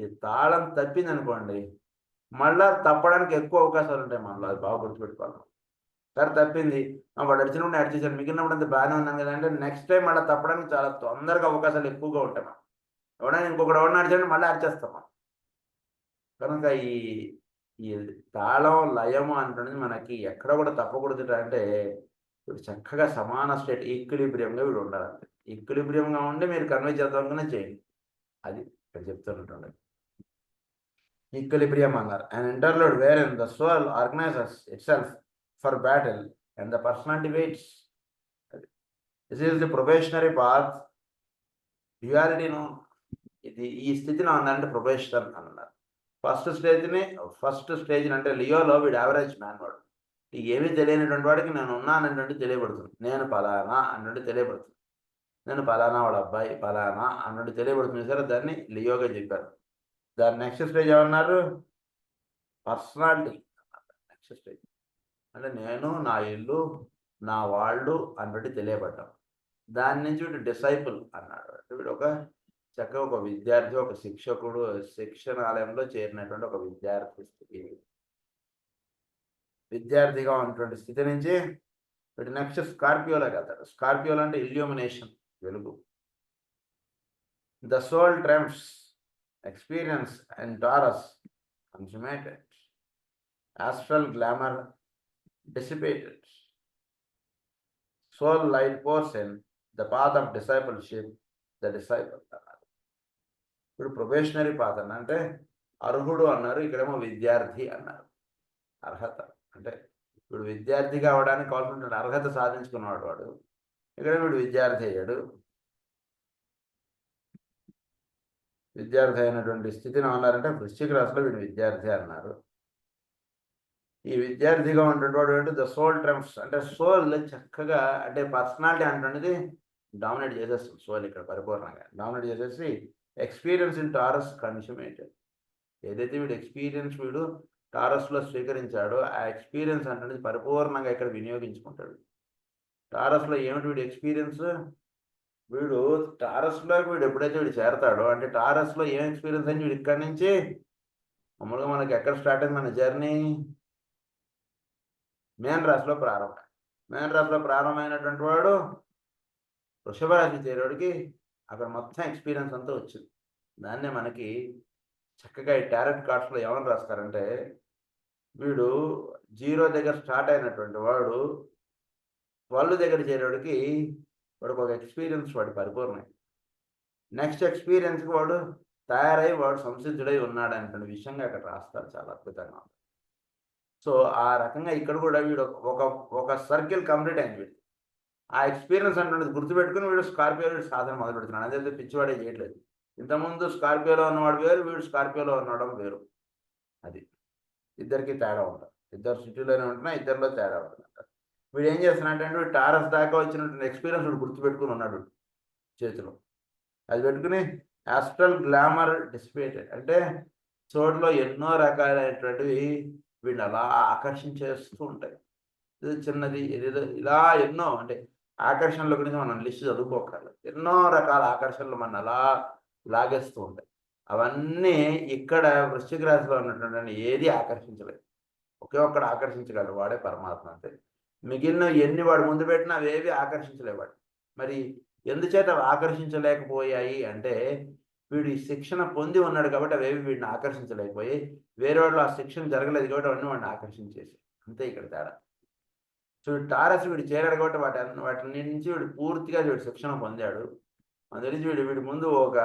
ఈ తాళం తప్పింది అనుకోండి, మళ్ళా తప్పడానికి ఎక్కువ అవకాశాలు ఉంటాయి మనలో. అది బాగా గుర్తుపెట్టుకోవాలి. సరే తప్పింది, వాడు అడిచినప్పుడు అడిచేసాను, మిగిలినప్పుడు అంత బాగానే ఉన్నాను కదా అంటే నెక్స్ట్ టైం మళ్ళీ తప్పడానికి చాలా తొందరగా అవకాశాలు ఎక్కువగా ఉంటాయి. మనం ఎవడైనా ఇంకొకటి ఎవడన్నా అడిచాడు మళ్ళీ అడిచేస్తాం మనం. కనుక ఈ తాళం లయము అంటున్నది మనకి ఎక్కడ కూడా తప్పకూడదు. అంటే ఇప్పుడు చక్కగా సమాన స్టేట్ ఈక్విలిబ్రియంగా వీడు ఉండాలంటే ఈక్విలిబ్రియంగా ఉండి మీరు కన్వే చేద్దామనే చేయండి. అది ఇక్కడ చెప్తున్నట్టు ఈక్విలిబ్రియం అన్నారు. And interlude where in the soul organizes itself for battle and the personality waits. This is the probationary path. డ్యుయాలిటీను ఇది ఈ స్థితిని ఉందంటే ప్రొబేషన్ అన్నారు. ఫస్ట్ స్టేజ్ని అంటే లియోలో వీడు యావరేజ్ మ్యాన్. వాడు ఏమీ తెలియనటువంటి వాడికి నేను ఉన్నానటువంటి తెలియబడుతుంది. నేను పలానా అన్నట్టు తెలియబడుతుంది. నేను పలానా వాడు అబ్బాయి పలానా అన్నట్టు తెలియబడుతుంది. సరే దాన్ని లియోగా చెప్పారు. దాని నెక్స్ట్ స్టేజ్ ఏమన్నారు? పర్సనాలిటీ. నెక్స్ట్ స్టేజ్ అంటే నేను, నా ఇల్లు, నా వాళ్ళు అన్నట్టు తెలియబడ్డాం. దాని నుంచి వీడు డిసైపుల్ అన్నాడు. అంటే వీడు ఒక చక్కగా ఒక విద్యార్థి, ఒక శిక్షకుడు, శిక్షణాలయంలో చేరినటువంటి ఒక విద్యార్థి స్థితి. విద్యార్థిగా ఉన్నటువంటి స్థితి నుంచి వీడు నెక్స్ట్ స్కార్పియోలోకి వెళ్తాడు. స్కార్పియోలో అంటే ఇల్యూమినేషన్, వెలుగు. The soul triumphs experience and Taurus consummated, astral glamour dissipated, soul light portion, the path of discipleship, the disciple. ఇప్పుడు ప్రొబేషనరీ పాత్ అంటే అర్హుడు అన్నారు, ఇక్కడేమో విద్యార్థి అన్నారు. అర్హత అంటే ఇప్పుడు విద్యార్థి కావడానికి కావాల్సినటువంటి అర్హత సాధించుకున్నవాడు వాడు. ఇక్కడ వీడు విద్యార్థి అయ్యాడు. విద్యార్థి అయినటువంటి స్థితిని అన్నారంటే వృశ్చిక రాశిలో వీడు విద్యార్థి అన్నారు. ఈ విద్యార్థిగా ఉన్నటువంటి ద సోల్ ట్రెంప్స్ అంటే సోల్ చక్కగా అంటే పర్సనాలిటీ అంటున్నది డామినేట్ చేసేస్తుంది. సోల్ ఇక్కడ పరిపూర్ణంగా డామినేట్ చేసేసి ఎక్స్పీరియన్స్ ఇన్ టారస్ కన్సుమేటెడ్. ఏదైతే వీడు ఎక్స్పీరియన్స్ వీడు టారస్లో స్వీకరించాడో ఆ ఎక్స్పీరియన్స్ అంటే పరిపూర్ణంగా ఇక్కడ వినియోగించుకుంటాడు. టారస్లో ఏమిటి వీడి ఎక్స్పీరియన్స్? వీడు టారస్లోకి వీడు ఎప్పుడైతే వీడు చేరతాడో అంటే టారస్లో ఏం ఎక్స్పీరియన్స్ అని వీడు ఇక్కడి నుంచి మామూలుగా మనకి ఎక్కడ స్టార్ట్ అయింది మన జర్నీ? మేన్ రాశిలో ప్రారంభం. మేన్ రాశిలో ప్రారంభమైనటువంటి వాడు వృషభ రాశి చేరేవాడికి అక్కడ మొత్తం ఎక్స్పీరియన్స్ అంతా వచ్చింది. దాన్నే మనకి చక్కగా ఈ టారెట్ కార్డ్స్లో ఏమని రాస్తారంటే వీడు 0 దగ్గర స్టార్ట్ అయినటువంటి వాడు 12 దగ్గర చేరేవాడికి వాడికి ఒక ఎక్స్పీరియన్స్ వాడి పరిపూర్ణం. నెక్స్ట్ ఎక్స్పీరియన్స్కి వాడు తయారై వాడు సంసిద్ధుడై ఉన్నాడు అనేటువంటి విషయంగా అక్కడ రాస్తారు. చాలా అద్భుతంగా. సో ఆ రకంగా ఇక్కడ కూడా వీడు ఒక సర్కిల్ కంప్లీట్ అయింది వీడు. ఆ ఎక్స్పీరియన్స్ అంటే గుర్తుపెట్టుకుని వీడు స్కార్పియోలో సాధన మొదలు పెడుతున్నాడు. అదే పిచ్చివాడే చేయట్లేదు. ఇంతకుముందు స్కార్పియోలో ఉన్నవాడు వేరు, వీడు స్కార్పియోలో ఉండడం వేరు. అది ఇద్దరికి తేడా ఉంటుంది. ఇద్దరు సిటీలోనే ఉంటున్నా, ఇద్దరిలో తేడా ఉంటుంది. వీడు ఏం చేస్తున్నాడంటే వీడు టారస్ దాకా వచ్చినటువంటి ఎక్స్పీరియన్స్ వీడు గుర్తుపెట్టుకుని ఉన్నాడు చేతిలో. అది పెట్టుకుని ఆస్ట్రల్ గ్లామర్ డిసిపేటెడ్ అంటే చోటులో ఎన్నో రకాలైనటువంటివి వీడిని అలా ఆకర్షించేస్తూ ఉంటాయి. ఇది చిన్నది ఏదేదో ఇలా ఎన్నో అంటే ఆకర్షణల గురించి మనం లిస్ట్ చదువుకోకర్లేదు. ఎన్నో రకాల ఆకర్షణలు మన అలా లాగేస్తూ ఉంటాయి. అవన్నీ ఇక్కడ వృశ్చిక రాశిలో ఉన్నటువంటి ఏది ఆకర్షించలేదు. ఒకే ఒక్కడు ఆకర్షించగలడు, వాడే పరమాత్మ. అంతే. మిగిలిన ఎన్ని వాడు ముందు పెట్టినా అవేవి ఆకర్షించలేవాడు. మరి ఎందుచేత ఆకర్షించలేకపోయాయి అంటే వీడు ఈ శిక్షణ పొంది ఉన్నాడు కాబట్టి అవేవి వీడిని ఆకర్షించలేకపోయి, వేరే వాళ్ళు ఆ శిక్షణ జరగలేదు కాబట్టి అవన్నీ వాడిని ఆకర్షించేసి. అంతే ఇక్కడ తేడా. సో టారస్ వీడు చేరాడు కాబట్టి వాటి నుంచి వీడు పూర్తిగా వీడు శిక్షణ పొందాడు. అందులో వీడి ముందు ఒక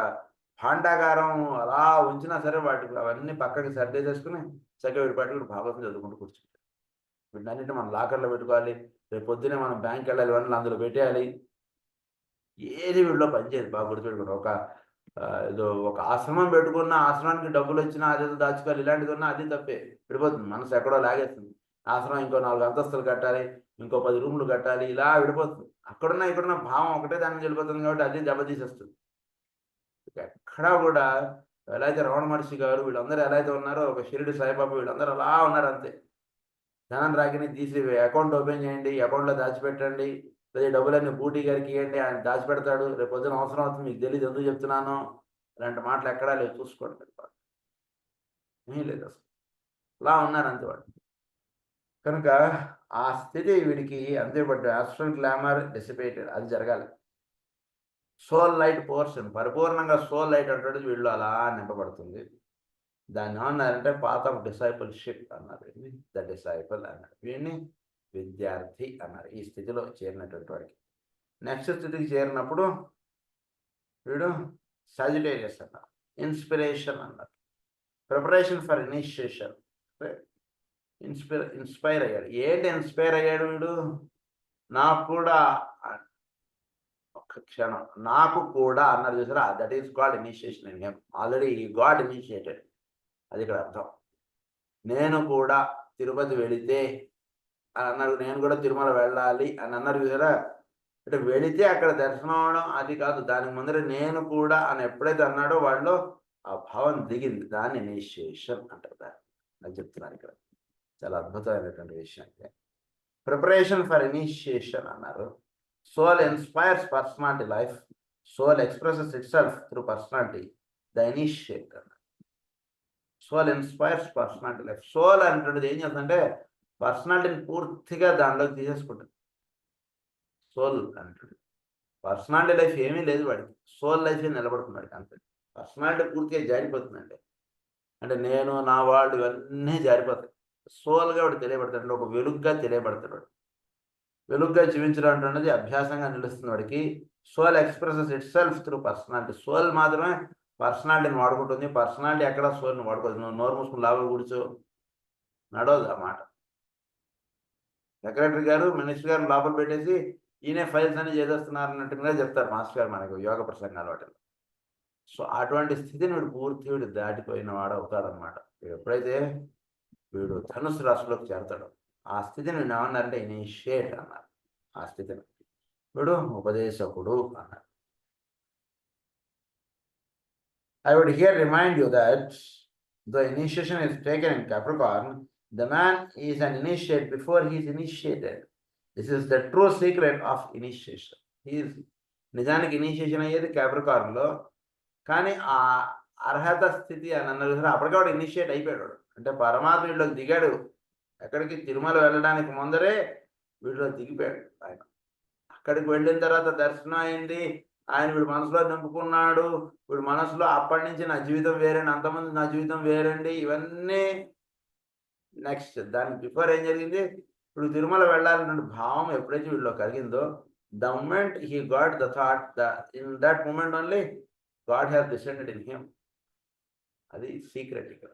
భాండాగారం అలా ఉంచినా సరే వాటికి అవన్నీ పక్కకి సర్దేసేసుకుని చక్కగా వీడి పాటు వీడు భాగవతం చదువుకుంటూ కూర్చుంటాడు. వీటినన్నింటి మనం లాకర్లో పెట్టుకోవాలి. రేపు పొద్దునే మనం బ్యాంక్ వెళ్ళాలి, ఇవన్నీ అందులో పెట్టేయాలి. ఏది వీడిలో పనిచేయదు. బాగా గుర్తుపెట్టుకోండి. ఏదో ఒక ఆశ్రమం పెట్టుకున్న ఆశ్రమానికి డబ్బులు వచ్చినా అదేదో దాచుకోవాలి, ఇలాంటిది ఉన్నా అది తప్పే. విడిపోతుంది. మనసు ఎక్కడో లాగేస్తుంది. ఆశ్రమం ఇంకో 4 అంతస్తులు కట్టాలి, ఇంకో 10 రూములు కట్టాలి, ఇలా విడిపోతుంది. ఇక్కడున్న భావం ఒకటే దానికి వెళ్ళిపోతుంది కాబట్టి అది దెబ్బతీసేస్తుంది. ఎక్కడా కూడా ఎలా అయితే రమణ మహర్షి గారు వీళ్ళందరూ ఎలా అయితే ఉన్నారో, ఒక షిరిడి సాయిబాబా వీళ్ళందరూ అలా ఉన్నారు అంతే. ధనం రాకిని తీసి అకౌంట్ ఓపెన్ చేయండి, అకౌంట్లో దాచిపెట్టండి, లేదా డబ్బులన్నీ బూటీ గారికి ఇవ్వండి, ఆయన దాచిపెడతాడు. రేపు పొద్దున అవసరం అవుతుంది, మీకు తెలియదు ఎందుకు చెప్తున్నాను. ఇలాంటి మాటలు ఎక్కడా లేవు, చూసుకోండి. ఏమీ లేదు అసలు. అలా ఉన్నారు అంతే వాడు. కనుక ఆ స్థితి వీడికి అంతే పట్టు. ఆస్ట్రల్ గ్లామర్ డిసిపేటెడ్ అది జరగాలి. సోల్ లైట్ పోర్షన్ పరిపూర్ణంగా సోల్ లైట్ అంటే వీళ్ళు అలా నింపబడుతుంది. దాన్ని ఏమన్నారంటే పాత్ ఆఫ్ డిసైపుల్షిప్ అన్నారు. ద డిసైపుల్ అన్నారు. వీడిని విద్యార్థి అన్నారు. ఈ స్థితిలో చేరినటువంటి వాడికి నెక్స్ట్ స్థితికి చేరినప్పుడు వీడు సాజిటేరియస్ అన్నారు. ఇన్స్పిరేషన్ అన్నారు. Preparation for initiation. ఇన్స్పైర్ అయ్యాడు. ఏంటి ఇన్స్పైర్ అయ్యాడు వీడు? నాకు కూడా ఒక్క క్షణం నాకు కూడా అన్నారు చూసారా, that is God initiation in him. Already God initiated. అది ఇక్కడ అర్థం. నేను కూడా తిరుపతి వెళితే అని అన్నారు. నేను కూడా తిరుమల వెళ్ళాలి అని అన్నారు చూసారా. అంటే వెళితే అక్కడ దర్శనం అవడం అది కాదు, దానికి ముందర నేను కూడా అని ఎప్పుడైతే అన్నాడో వాళ్ళు ఆ భావం దిగింది. దాన్ని ఇనిషియేషన్ అంటారు. దాన్ని అది చెప్తున్నారు ఇక్కడ. చాలా అద్భుతమైనటువంటి విషయం. ప్రిపరేషన్ ఫర్ ఇనిషియేషన్ అన్నారు. Soul inspires personality life. Soul expresses itself through personality. The initiate అన్నారు. Soul inspires personality life. Soul అంటున్నది ఏం చేస్తుందంటే పర్సనాలిటీని పూర్తిగా దానిలోకి తీసేసుకుంటుంది. సోల్ అంటుంది పర్సనాలిటీ లైఫ్ ఏమీ లేదు వాడికి. సోల్ లైఫ్ నిలబడుతున్నాడు అంతే. పర్సనాలిటీ పూర్తిగా జారిపోతుందండి. అంటే నేను నా వాళ్ళు ఇవన్నీ జారిపోతాయి. సోల్గా వాడు తెలియబడతాడు. ఒక వెలుగుగా తెలియబడతాడు. వెలుగుగా జీవించడం అంటున్నది అభ్యాసంగా నిలుస్తుంది వాడికి. Soul expresses itself through personality. Soul మాత్రమే పర్సనాలిటీని వాడుకుంటుంది. పర్సనాలిటీ ఎక్కడ సోల్ని వాడుకోదు. నువ్వు నోరు మూసుకుని లాభం కూర్చో నడవదు ఆ మాట. సెక్రటరీ గారు మినిస్టర్ గారు లోపల పెట్టేసి ఈయనే ఫైల్స్ అన్ని చేసేస్తున్నారు అన్నట్టుగా చెప్తారు మాస్టర్ గారు మనకు యోగ ప్రసంగాలు వాటిలో. సో అటువంటి స్థితిని వీడు పూర్తి వీడు దాటిపోయిన వాడు అవుతాడనమాట. ఎప్పుడైతే వీడు ధనుసు రాశిలోకి చేరతాడు ఆ స్థితిని వీడు ఏమన్నారంటే ఇనిషియేట్ అన్నారు. ఆ స్థితిని వీడు ఉపదేశకుడు అన్నారు. I would here remind you that the initiation is taken in Capricorn, the man is an initiate before he is initiated. This is the true secret of initiation. He is నిజానికి initiation అయ్యేది క్యాప్రికార్న్లో, కానీ ఆ అర్హత స్థితి అని అన్న చూసారు అప్పటికే వాడు ఇనిషియేట్ అయిపోయాడు. అంటే పరమాత్మ వీళ్ళకి దిగాడు, ఎక్కడికి తిరుమల వెళ్ళడానికి ముందరే వీడిలో దిగిపోయాడు ఆయన. అక్కడికి వెళ్ళిన తర్వాత దర్శనం అయింది, ఆయన వీడు మనసులో నింపుకున్నాడు, వీడు మనసులో అప్పటి నుంచి నా జీవితం వేరండి, అంతమంది నా జీవితం వేరండి, ఇవన్నీ నెక్స్ట్. దానికి బిఫోర్ ఏం జరిగింది, ఇప్పుడు తిరుమల వెళ్ళాలన్న భావం ఎప్పుడైతే వీళ్ళలో కలిగిందో, the moment he got the thought, in that moment only God has descended in him. అది సీక్రెట్ ఇక్కడ.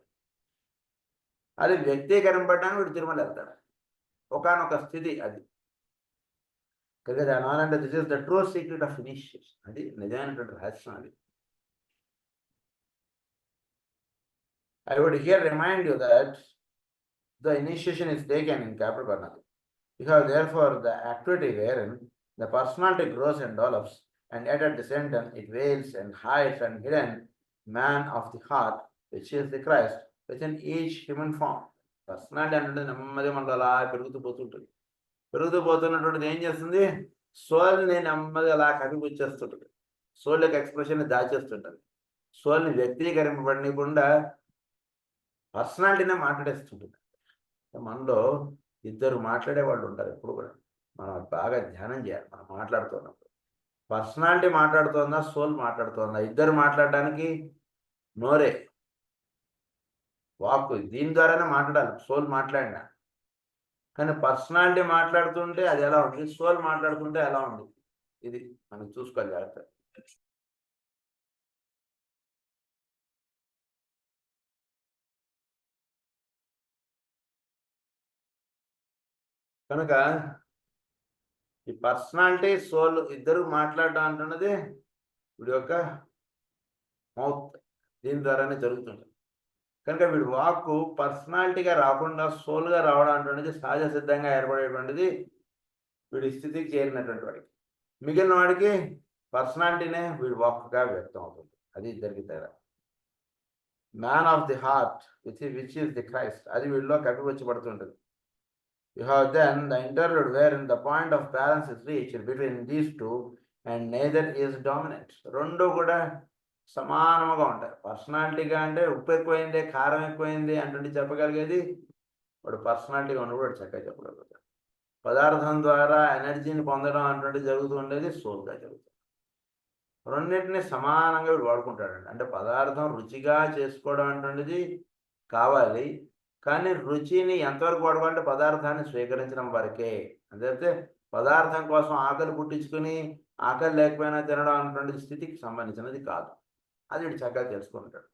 అది వ్యక్తీకరింపడానికి వీడు తిరుమల వెళ్తాడు, ఒకనొక స్థితి అది. కదా అనాలంటే this is the true secret of initiation. అది నిజమైనటువంటి రహస్యం అది. I would here remind you that the initiation is taken in Capricorn, because therefore the activity wherein the personality grows and develops, and yet at the same time it veils and hides and hidden man of the heart, which is the Christ, within each human form. Personality అంటే నెమ్మది మనలో అలా పెరుగుతూ పోతుంటుంది. పెరుగుతూ పోతున్నటువంటిది ఏం చేస్తుంది, సోల్ని నెమ్మది అలా కప్పిపుచ్చేస్తుంటుంది, సోల్ యొక్క ఎక్స్ప్రెషన్ని దాచేస్తుంటుంది, సోల్ని వ్యక్తీకరింపబడకుండా పర్సనాలిటీనే మాట్లాడేస్తుంటుంది. మనలో ఇద్దరు మాట్లాడే వాళ్ళు ఉంటారు ఎప్పుడు కూడా. మనం బాగా ధ్యానం చేయాలి. మనం మాట్లాడుతున్నప్పుడు పర్సనాలిటీ మాట్లాడుతుందా, సోల్ మాట్లాడుతుందా? ఇద్దరు మాట్లాడడానికి నోరే, వాక్కు, దీని ద్వారానే మాట్లాడాలి. సోల్ మాట్లాడినా, కానీ పర్సనాలిటీ మాట్లాడుతుంటే అది ఎలా ఉంది, సోల్ మాట్లాడుతుంటే ఎలా ఉంది, ఇది మనం చూసుకోవాలి జాగ్రత్త. కనుక ఈ పర్సనాలిటీ సోల్ ఇద్దరు మాట్లాడడం అంటున్నది వీడి యొక్క మౌత్, దీని ద్వారానే జరుగుతుంది. కనుక వీడి వాక్కు పర్సనాలిటీగా రాకుండా సోల్గా రావడం అంటున్నది సహజ సిద్ధంగా ఏర్పడేటువంటిది వీడి స్థితికి చేరినటువంటి వాడికి. మిగిలిన వాడికి పర్సనాలిటీనే వీడి వాక్గా వ్యక్తం అవుతుంది. అది ఇద్దరికి తేడా. Man of the heart which is the Christ, అది వీడిలో కప్పిపుచ్చబడుతుంటుంది. You have then the interlude wherein the point of balance is reached between these two and neither is dominant. రెండు కూడా సమానముగా ఉంటాయి. పర్సనాలిటీగా అంటే ఉప్పు ఎక్కువైంది, కారం ఎక్కువైంది అంటే చెప్పగలిగేది వాడు పర్సనాలిటీగా ఉన్నప్పుడు చక్కగా చెప్పగలుగుతాడు. పదార్థం ద్వారా ఎనర్జీని పొందడం అంటే జరుగుతూ ఉండేది సోల్గా జరుగుతుంది. రెండింటిని సమానంగా వీడు వాడుకుంటాడండి. అంటే పదార్థం రుచిగా చేసుకోవడం అంటున్నది కావాలి, కానీ రుచిని ఎంతవరకు వాడుకోవాలంటే పదార్థాన్ని స్వీకరించడం వరకే. అదైతే పదార్థం కోసం ఆకలి పుట్టించుకుని ఆకలి లేకపోయినా తినడం అన్నటువంటి స్థితికి సంబంధించినది కాదు. అది వీడు చక్కగా తెలుసుకుంటాడు.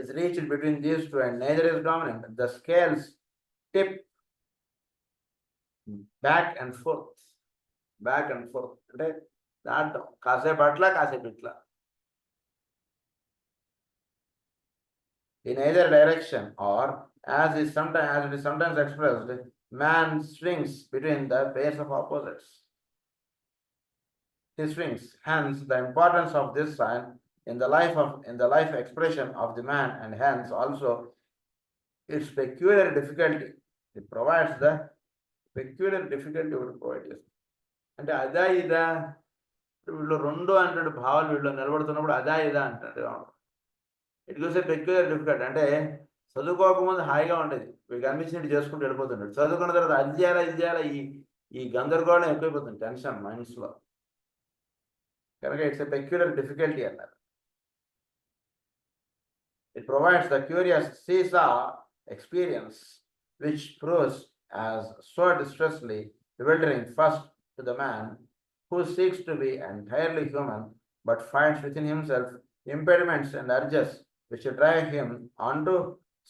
Is reached between these two and neither is dominant. The scales tip back and forth. అంటే దాంట్లో కాసేపు అట్లా కాసేపు ఇట్లా, in either direction, or as it is sometimes expressed, man swings between the pairs of opposites. He swings. Hence, the importance of this sign in the life expression of the man, and hence also its peculiar difficulty. It provides the peculiar difficulty would provide this. అంటే అదా ఇదా వీళ్ళు రెండు అంటే భావాలు వీళ్ళు నిలబడుతున్నప్పుడు అదా ఇదా అంటే it gives a peculiar difficult. అంటే చదువుకోకముందు హాయిగా ఉండేది, వీడికి అనిపించినట్టు చేసుకుంటూ వెళ్ళిపోతున్నాడు. చదువుకున్న తర్వాత అది చేయాలా ఇది చేయాలా, ఈ గందరగోళం ఎక్కువైపోతుంది, టెన్షన్ మైండ్స్లో. కనుక ఇట్స్ ఎ పెక్యులర్ డిఫికల్టీ అన్నారు. ఇట్ ప్రొవైడ్స్ ద క్యూరియస్ సీసా experience which proves as so distressingly bewildering first to the man who seeks to be entirely human but finds within himself impediments and urges which drive him onto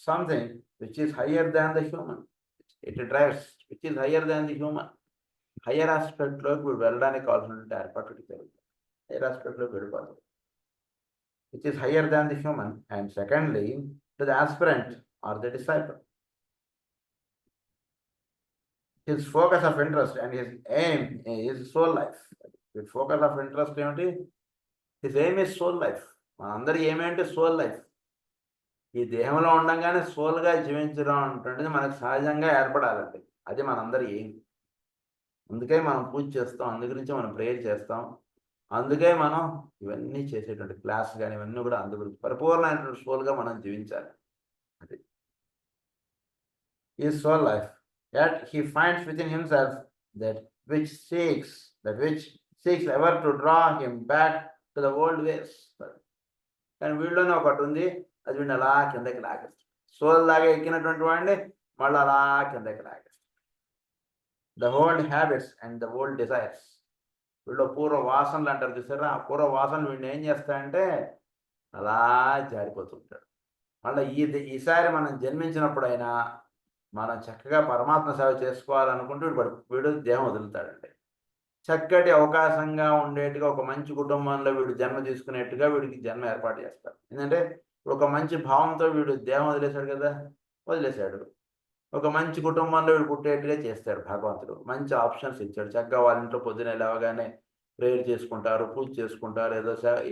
something which is higher than the human. It drives which is higher than the human. Higher aspect లోకి వీడు వెళ్ళడానికి కావాల్సినటువంటి ఏర్పాటు జరుగుతుంది. Hire aspect లోకి వెళ్ళిపోతుంది, which is higher than the human. And secondly, to the aspirant or the disciple, his focus of interest and his aim is soul life. His focus of interest ఏమిటి, this aim is soul life. మనందరి ఏమేంటే soul life. ఈ దేహంలో ఉండంగానే సోల్గా జీవించడం అంటుండేది మనకు సహజంగా ఏర్పడాలండి. అది మనందరి ఎయిమ్. అందుకే మనం పూజ చేస్తాం, అందుగురించి మనం ప్రేయర్ చేస్తాం, అందుకే మనం ఇవన్నీ చేసేటువంటి క్లాస్ కానీ ఇవన్నీ కూడా అందు గురించి పరిపూర్ణమైనటువంటి సోల్గా మనం జీవించాలి. అది ఈ soul life. Yet he finds within himself that which seeks ever to draw him back to the old ways. కానీ వీళ్ళలోనే ఒకటి ఉంది, అది వీడిని అలా కిందకి లాగేస్తుంది. సోల్ లాగా ఎక్కినటువంటి వాడిని మళ్ళీ అలా కిందకి లాగేస్తుంది. The old habits and the old desires. వీళ్ళు పూర్వ వాసనలు అంటారు చూసారా, ఆ పూర్వ వాసనలు వీడిని ఏం చేస్తాయంటే అలా జారిపోతుంటాడు. మళ్ళీ ఈసారి మనం జన్మించినప్పుడైనా మనం చక్కగా పరమాత్మ సేవ చేసుకోవాలనుకుంటూ వీడు దేహం వదులుతాడండి. చక్కటి అవకాశంగా ఉండేట్టుగా ఒక మంచి కుటుంబంలో వీడు జన్మ తీసుకునేట్టుగా వీడికి జన్మ ఏర్పాటు చేస్తారు. ఎందుకంటే ఒక మంచి భావంతో వీడు దేహం వదిలేశాడు కదా, వదిలేశాడు. ఒక మంచి కుటుంబంలో వీడు పుట్టేట్టుగా చేస్తాడు భగవంతుడు. మంచి ఆప్షన్స్ ఇచ్చాడు. చక్కగా వాళ్ళ ఇంట్లో పొద్దున లేవగానే ప్రేయర్ చేసుకుంటారు, పూజ చేసుకుంటారు,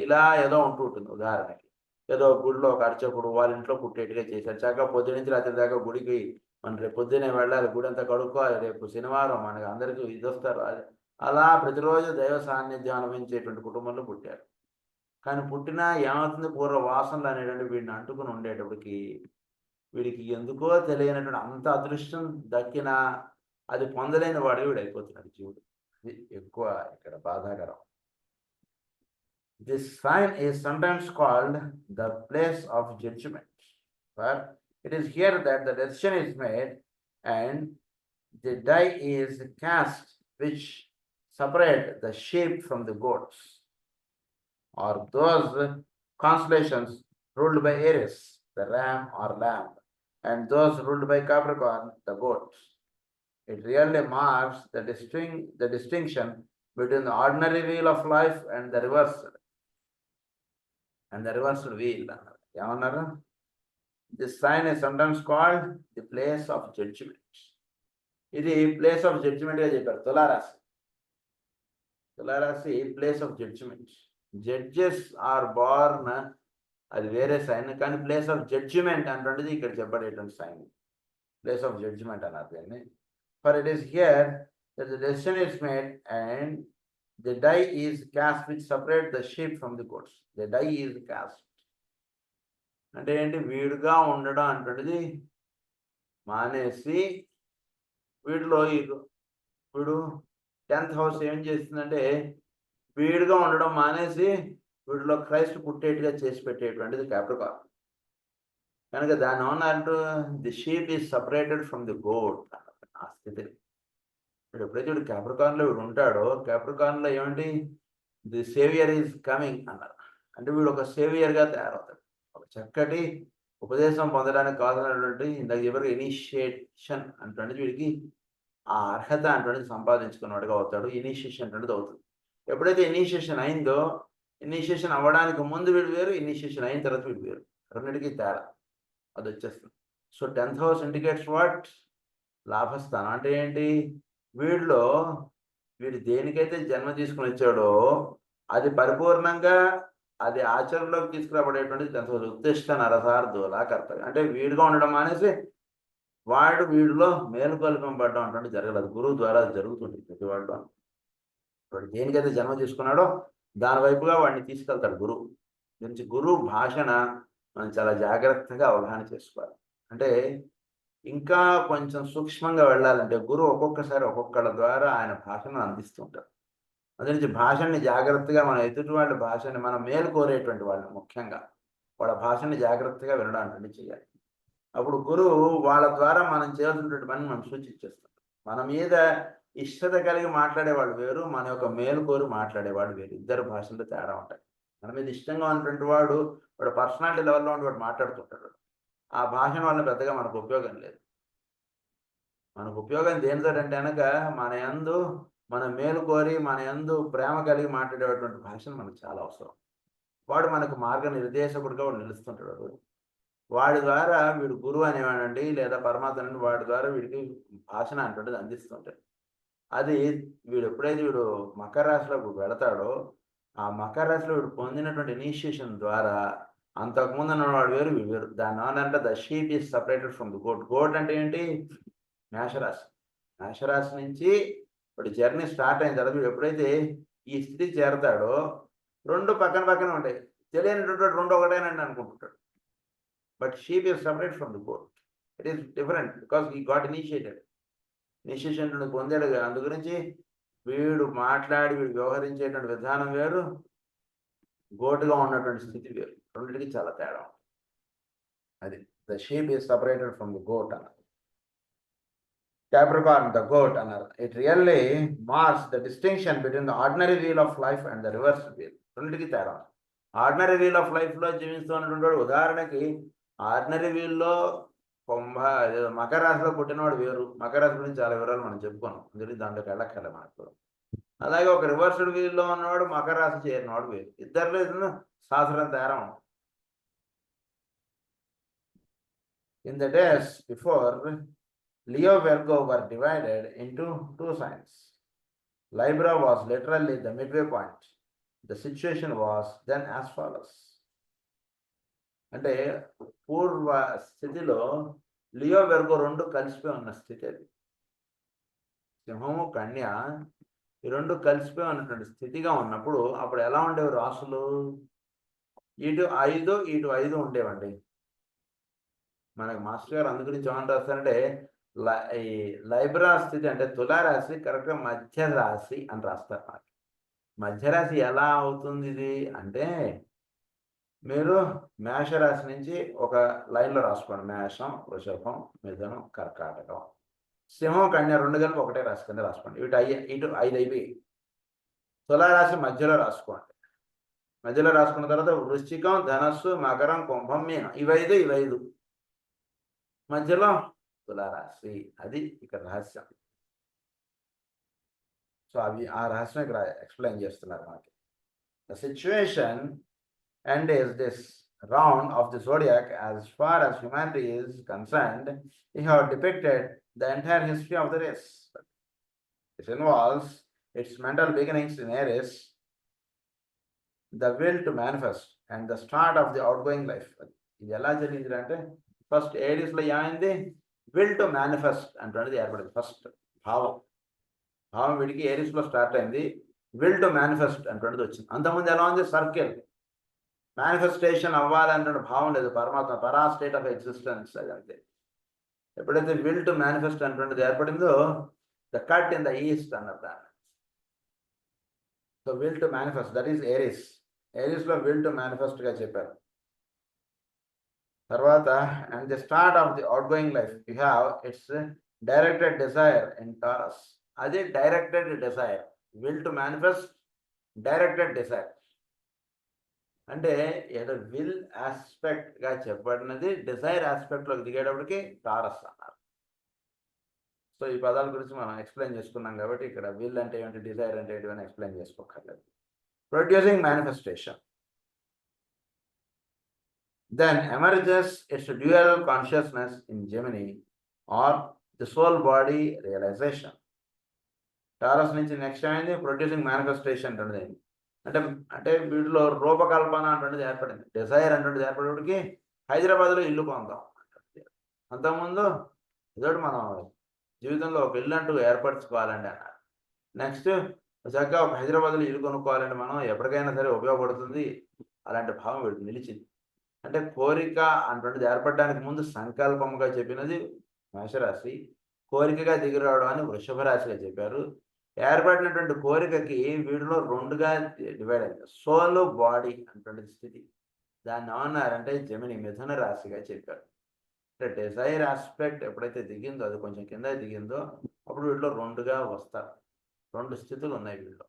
ఇలా ఏదో ఉంటూ ఉంటుంది. ఉదాహరణకి ఏదో గుడిలో ఒక అర్చకుడు వాళ్ళ ఇంట్లో పుట్టేట్టుగా చేశాడు. చక్కగా పొద్దు నుంచి రాత్రి దాకా గుడికి మనం రేపు పొద్దున్నే వెళ్ళాలి, గుడి అంతా కడుక్కోవాలి, రేపు శనివారం మనకి అందరికీ ఇది వస్తారు. అలా ప్రతిరోజు దైవ సాన్నిధ్యం అనుభవించేటువంటి కుటుంబంలో పుట్టారు. కానీ పుట్టినా ఏమవుతుంది, పూర్వ వాసనలు అనేటువంటి వీడిని అంటుకుని ఉండేటప్పటికి వీడికి ఎందుకో తెలియనటువంటి అంత అదృష్టం దక్కినా అది పొందలేని వాడు వీడు అయిపోతున్నాడు జీవుడు. ఇది ఎక్కువ ఇక్కడ బాధాకరం. This sign is sometimes called the place of judgment. But it is here that the decision is made and the die is cast which separate the sheep from the goats, or those constellations ruled by Aries, the ram or lamb, and those ruled by Capricorn, the goat. It really marks the distinction between the ordinary wheel of life and the reversed wheel. ఏమన్నారు? This sign is sometimes called the place of judgment. ఇది place of judgement గా చెప్పారు. తులారాశి place of judgement. Judges are born, అది వేరే sign. కానీ place of judgement అంటుండేది ఇక్కడ చెప్పబడేటువంటి సైన్. ప్లేస్ ఆఫ్ జడ్జిమెంట్ అన్నారు దీన్ని. For it is here that the decision is made and the die is cast which separate the sheep from the goats. The die is cast అంటే ఏంటి, వీడుగా ఉండడం అంటుండేది మానేసి వీడిలో వీడు 10th హౌస్ ఏం చేస్తుందంటే వీడుగా ఉండడం మానేసి వీడిలో క్రైస్ట్ పుట్టేట్టుగా చేసి పెట్టేటువంటిది క్యాప్రికార్న్. కనుక దాని ఏమన్నారంటూ the sheep is separated from the goat. ఆ స్థితి వీడు ఎప్పుడైతే వీడు క్యాప్రికార్న్లో వీడు ఉంటాడో, క్యాప్రికార్న్లో ఏమండి ది సేవియర్ ఈజ్ కమింగ్ అన్నారు. అంటే వీడు ఒక సేవియర్గా తయారవుతాడు. ఒక చక్కటి ఉపదేశం పొందడానికి కావాల్సినటువంటి ఇందాక చెప్పారు ఇనిషియేషన్ అంటే వీడికి ఆ అర్హత అంటే సంపాదించుకున్నట్టుగా అవుతాడు. ఇనిషియేషన్ అనేది అవుతుంది. ఎప్పుడైతే ఇనిషియేషన్ అయిందో, ఇనిషియేషన్ అవ్వడానికి ముందు వీడు వేరు, ఇనిషియేషన్ అయిన తర్వాత వీడు వేరు. రెండింటికి తేడా అది వచ్చేస్తుంది. So 10th house indicates what? లాభస్థానం. అంటే ఏంటి, వీడిలో వీడు దేనికైతే జన్మ తీసుకుని వచ్చాడో అది పరిపూర్ణంగా అది ఆచరణలోకి తీసుకురాబడేటువంటిది 10th హౌస్. ఉద్దిష్ట నరసార్థులా కర్తవ్యం. అంటే వీడుగా ఉండడం మానేసి వాడు వీడిలో మేలుకొల్పంపడడం అంటే జరగలేదు. గురువు ద్వారా జరుగుతుంది ప్రతి వాడు. వాడు దేనికైతే జన్మ తీసుకున్నాడో దాని వైపుగా వాడిని తీసుకెళ్తాడు గురువు. గురించి గురువు భాషణ మనం చాలా జాగ్రత్తగా అవగాహన చేసుకోవాలి. అంటే ఇంకా కొంచెం సూక్ష్మంగా వెళ్ళాలంటే గురువు ఒక్కొక్కసారి ఒక్కొక్కళ్ళ ద్వారా ఆయన భాషను అందిస్తూ ఉంటారు. అందు నుంచి భాషని జాగ్రత్తగా మన ఎదుటి వాళ్ళ భాషని మనం మేలు కోరేటువంటి వాళ్ళని ముఖ్యంగా వాళ్ళ భాషని జాగ్రత్తగా వినడానికి చేయాలి. అప్పుడు గురువు వాళ్ళ ద్వారా మనం చేయాల్సినటువంటి పని మనం సూచించేస్తాం. మన మీద ఇష్టత కలిగి మాట్లాడేవాడు వేరు, మన యొక్క మేలు కోరి మాట్లాడేవాడు వేరు. ఇద్దరు భాషల్లో తేడా ఉంటాయి. మన మీద ఇష్టంగా ఉన్నటువంటి వాడు పర్సనాలిటీ లెవెల్లో వాడు మాట్లాడుతుంటాడు. ఆ భాషను వల్ల పెద్దగా మనకు ఉపయోగం లేదు. మనకు ఉపయోగం దేనితో అంటే కనుక మన మేలు కోరి మన యందు ప్రేమ కలిగి మాట్లాడేటువంటి భాషను మనకు చాలా అవసరం. వాడు మనకు మార్గనిర్దేశకుడిగా వాడు నిలుస్తుంటాడు. వాడి ద్వారా వీడు గురువు అనేవాడండి లేదా పరమాత్మ నుండి వాడి ద్వారా వీడికి భాషణ అంటుండేది అందిస్తుంటాడు. అది వీడు ఎప్పుడైతే వీడు మకర రాశిలోకి వెళతాడో ఆ మకర రాశిలో వీడు పొందినటువంటి ఇనిషియేషన్ ద్వారా అంతకుముందు ఉన్నవాడు వేరు వీడు వేరు. దాని అంటే the sheep is separated from the goat. Goat అంటే ఏంటి? మేషరాశి. మేషరాశి నుంచి ఇప్పుడు జర్నీ స్టార్ట్ అయిన తర్వాత వీడు ఎప్పుడైతే ఈ స్థితి చేరతాడో రెండు పక్కన పక్కన ఉంటాయి. తెలియనటువంటి రెండు ఒకటేనండి అనుకుంటుంటాడు. But sheep is separate from the goat. It is different because he got initiated. Initiation పొందాడు. అందు గురించి వీడు మాట్లాడి వీడు వ్యవహరించేటువంటి విధానం వేరు, గోటుగా ఉన్నటువంటి స్థితి వేరు. రెండింటికి చాలా తేడా. అది the sheep is separated from the goat అన్నారు. Capricorn, the goat అన్నారు. It really marks the distinction between the ordinary wheel of life and the reversed wheel. రెండింటికి తేడా. ఆర్డినరీ వీల్ ఆఫ్ లైఫ్లో జీవిస్తున్నటువంటి ఉదాహరణకి ఆర్డినరీ వీల్లో మకర రాశిలో పుట్టినవాడు వేరు. మకర రాశి గురించి చాలా వివరాలు మనం చెప్పుకున్నాం, అందుకని దాంట్లోకి వెళ్ళక్కర్లే మనకు. అలాగే ఒక రివర్స్డ్ వీల్లో ఉన్నవాడు మకర రాశి చేరినవాడు వేరు. ఇద్దరిలో శాస్త్రం తేడా ఉంటుంది. In the days before Leo Virgo were divided into two signs. Libra was literally the midway point. The situation was then as follows. అంటే పూర్వ స్థితిలో లియో వెర్గో రెండు కలిసిపోయి ఉన్న స్థితి అది. సింహము కన్య ఈ రెండు కలిసిపోయి ఉన్నటువంటి స్థితిగా ఉన్నప్పుడు అప్పుడు ఎలా ఉండేవి రాసులు? ఇటు 5 ఇటు 5 ఉండేవండి. మనకు మాస్టర్ గారు అందు గురించి ఏమని రాస్తారంటే ఈ లైబ్రా స్థితి అంటే తులారాశి కరెక్ట్గా మధ్య రాశి అని రాస్తారు. నాకు మధ్యరాశి ఎలా అవుతుంది ఇది అంటే, మీరు మేషరాశి నుంచి ఒక లైన్లో రాసుకోండి. మేషం, వృషభం, మిథునం, కర్కాటకం, సింహం, కన్య రెండు కలిపి ఒకటే రాశి కింద రాసుకోండి. ఇటు 5 అయిపోయి తులారాశి మధ్యలో రాసుకోండి. మధ్యలో రాసుకున్న తర్వాత వృశ్చికం, ధనస్సు, మకరం, కుంభం, మీనం, ఇవి 5 మధ్యలో తులారాశి. అది ఇక్కడ రహస్యం. సో అవి ఆ రహస్యం ఇక్కడ ఎక్స్ప్లెయిన్ చేస్తున్నారు మనకి. The situation and is this round of the zodiac as far as humanity is concerned. You have depicted the entire history of the race. It involves its mental beginnings in Aries, the will to manifest and the start of the outgoing life. ఇది ఎలా జరిగింది అంటే, first ఏరిస్లో ఏమైంది? Will to manifest అంటున్నది ఏర్పడింది. First భావం వీడికి ఏరిస్లో start అయింది. విల్ టు మేనిఫెస్ట్ అంటున్నది వచ్చింది. అంతకుముందు ఎలా ఉంది? సర్కిల్. మేనిఫెస్టేషన్ అవ్వాలంటే భావం లేదు. పరమాత్మ పరా స్టేట్ ఆఫ్ ఎగ్జిస్టెన్స్ అది అంతే. ఎప్పుడైతే విల్ టు మేనిఫెస్ట్ అంటున్నది ఏర్పడిందో, the cut in the east అన్నారు దాన్ని. So will to manifest, that is Aries. ఏరిస్లో విల్ టు మేనిఫెస్ట్గా చెప్పారు. తర్వాత and the start of the outgoing life you have its directed desire in Taurus. అది directed desire. Will to manifest, directed desire అంటే ఏదో will ఆస్పెక్ట్గా చెప్పబడినది desire ఆస్పెక్ట్లోకి దిగేటప్పటికి టారస్ అన్నారు. సో ఈ పదాల గురించి మనం ఎక్స్ప్లెయిన్ చేసుకున్నాం కాబట్టి ఇక్కడ విల్ అంటే ఏంటి, డిజైర్ అంటే ఏంటి అని ఎక్స్ప్లెయిన్ చేసుకోకర్లేదు. Producing manifestation. Then emerges its dual consciousness in Gemini or the soul body realization. Taurus నుంచి నెక్స్ట్ అయింది ప్రొడ్యూసింగ్ మేనిఫెస్టేషన్ అంటుంది. అంటే వీటిలో రూపకల్పన అంటున్నది ఏర్పడింది. డిజైర్ అంటున్నది ఏర్పడేటికి హైదరాబాద్లో ఇల్లు కొందాం. అంతకుముందు ఇదోటి మనం జీవితంలో ఒక ఇల్లు అంటూ ఏర్పరచుకోవాలండి అన్నారు. నెక్స్ట్ చక్కగా ఒక హైదరాబాద్లో ఇల్లు కొనుక్కోవాలంటే మనం ఎప్పటికైనా సరే ఉపయోగపడుతుంది. అలాంటి భావం వీడికి నిలిచింది. అంటే కోరిక అంటున్నది ఏర్పడడానికి ముందు సంకల్పముగా చెప్పినది మేషరాశి, కోరికగా దిగి రావడం అని వృషభ రాశిగా చెప్పారు. ఏర్పడినటువంటి కోరికకి వీడిలో రెండుగా డివైడ్ అయింది. సోల్ బాడీ అంటున్న స్థితి, దాన్ని ఏమన్నారంటే జమిని మిథున రాశిగా చెప్పారు. అంటే డిజైర్ ఆస్పెక్ట్ ఎప్పుడైతే దిగిందో, అది కొంచెం కింద దిగిందో, అప్పుడు వీటిలో రెండుగా వస్తారు. రెండు స్థితులు ఉన్నాయి వీళ్ళు.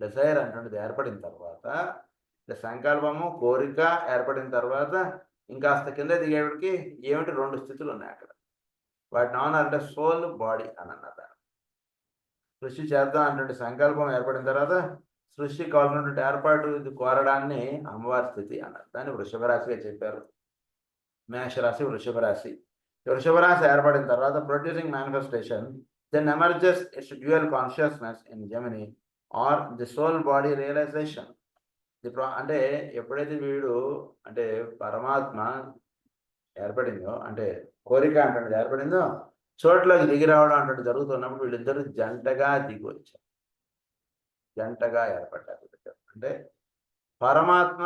డిజైర్ అంటున్నది ఏర్పడిన తర్వాత, సంకల్పము కోరిక ఏర్పడిన తర్వాత ఇంకాస్త కింద దిగేటికి ఏమిటి రెండు స్థితులు ఉన్నాయి అక్కడ. వాటిని ఏమన్నారంటే సోల్ బాడీ అని అన్నారు. సృష్టి చేద్దాం అంటే సంకల్పం ఏర్పడిన తర్వాత సృష్టి కావాల్సినటువంటి ఏర్పాటు ఇది కోరడాన్ని అమ్మవారి స్థితి అన్నారు. దాన్ని వృషభ రాశిగా చెప్పారు. మేషరాశి, వృషభ రాశి. వృషభ రాశి ఏర్పడిన తర్వాత producing manifestation, then emerges its dual consciousness in Gemini or the soul body realisation. అంటే ఎప్పుడైతే వీడు అంటే పరమాత్మ ఏర్పడిందో అంటే కోరిక అంటే ఏర్పడిందో చోట్లోకి దిగి రావడం అంటే జరుగుతున్నప్పుడు వీళ్ళిద్దరూ జంటగా దిగి వచ్చారు, జంటగా ఏర్పడ్డారు. అంటే పరమాత్మ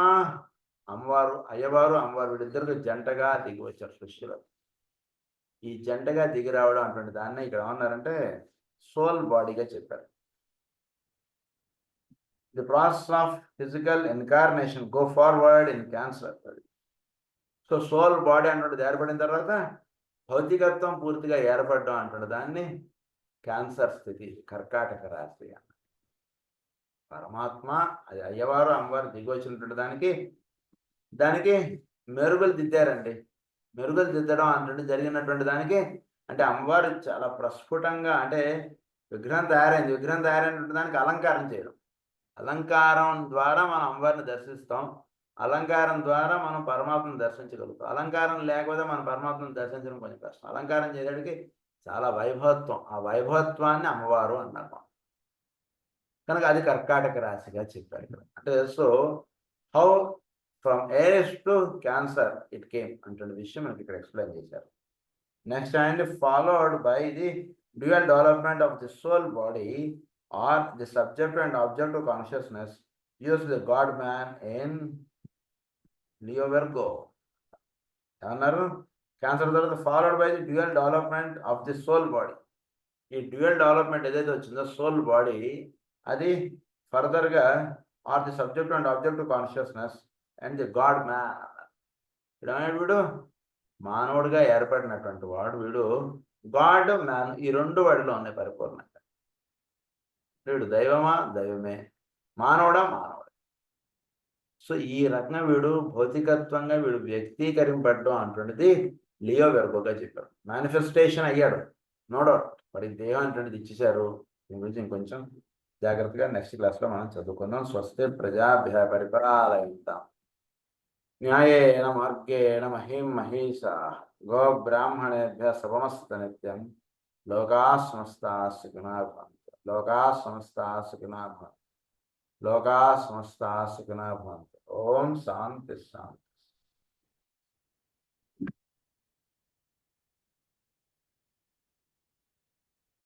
అమ్మవారు అమ్మవారు వీళ్ళిద్దరికి జంటగా దిగి వచ్చారు సృష్టిలో. ఈ జంటగా దిగి రావడం అటువంటి దాన్ని ఇక్కడ ఏమన్నారంటే సోల్ బాడీగా చెప్పారు. The process of physical incarnation go forward in Cancer. So soul body అన్నది ఏర్పడిన తర్వాత భౌతికత్వం పూర్తిగా ఏర్పడడం అంటున్న దాన్ని క్యాన్సర్ స్థితి, కర్కాటక రాశి. పరమాత్మ అది అమ్మవారు దిగి వచ్చినటువంటి దానికి మెరుగులు దిద్దారండి. మెరుగులు దిద్దడం అంటే జరిగినటువంటి దానికి అంటే అమ్మవారు చాలా ప్రస్ఫుటంగా అంటే విగ్రహం తయారైనటువంటి దానికి అలంకారం చేయడం. అలంకారం ద్వారా మనం అమ్మవారిని దర్శిస్తాం, అలంకారం ద్వారా మనం పరమాత్మను దర్శించగలుగుతాం. అలంకారం లేకపోతే మనం పరమాత్మను దర్శించడం కొంచెం కష్టం. అలంకారం చేయడానికి చాలా వైభవత్వం, ఆ వైభవత్వాన్ని అమ్మవారు అన్నారు. కనుక అది కర్కాటక రాశిగా చెప్పారు ఇక్కడ. అంటే so how from Aries to Cancer it came అంటే విషయం మనకి ఇక్కడ ఎక్స్ప్లెయిన్ చేశారు. Next and followed by the dual development of the soul body or the subject and objective consciousness use the God man in Leo Virgo. ఏమన్నారు? Cancer తర్వాత followed by the dual development of the soul body. ఈ dual development ఏదైతే వచ్చిందో soul body అది ఫర్దర్గా or the subject and objective consciousness and the God man అన్నారు. ఇక్కడ వీడు మానవుడిగా ఏర్పడినటువంటి వాడు, వీడు గాడ్ మ్యాన్ ఈ రెండు వాడిలో ఉన్నాయి పరిపూర్ణంగా. వీడు దైవమా దైవమే, మానవుడా మానవుడు. సో ఈ రకంగా వీడు భౌతికత్వంగా వీడు వ్యక్తీకరింపడం అంటున్నది లియో వెర్గోగా చెప్పారు. మేనిఫెస్టేషన్ అయ్యాడు, నో డౌట్. వాడికి దేహం అంటున్నది ఇచ్చేశారు. దీని గురించి ఇంకొంచెం జాగ్రత్తగా నెక్స్ట్ క్లాస్లో మనం చదువుకుందాం. స్వస్తి ప్రజాభ్య పరిపాలయంతాం న్యాయేన మార్గేణ మహిం మహీషాః గో బ్రాహ్మణేభ్యః శుభమస్తు నిత్యం. లోకాః సమస్తాః సుఖినో భవంతు. లోకాః సమస్తాః సుఖినో భవంతు. లోకాః సమస్తాః సుఖినో భవంతు. ఓం శాంతి శాంతి.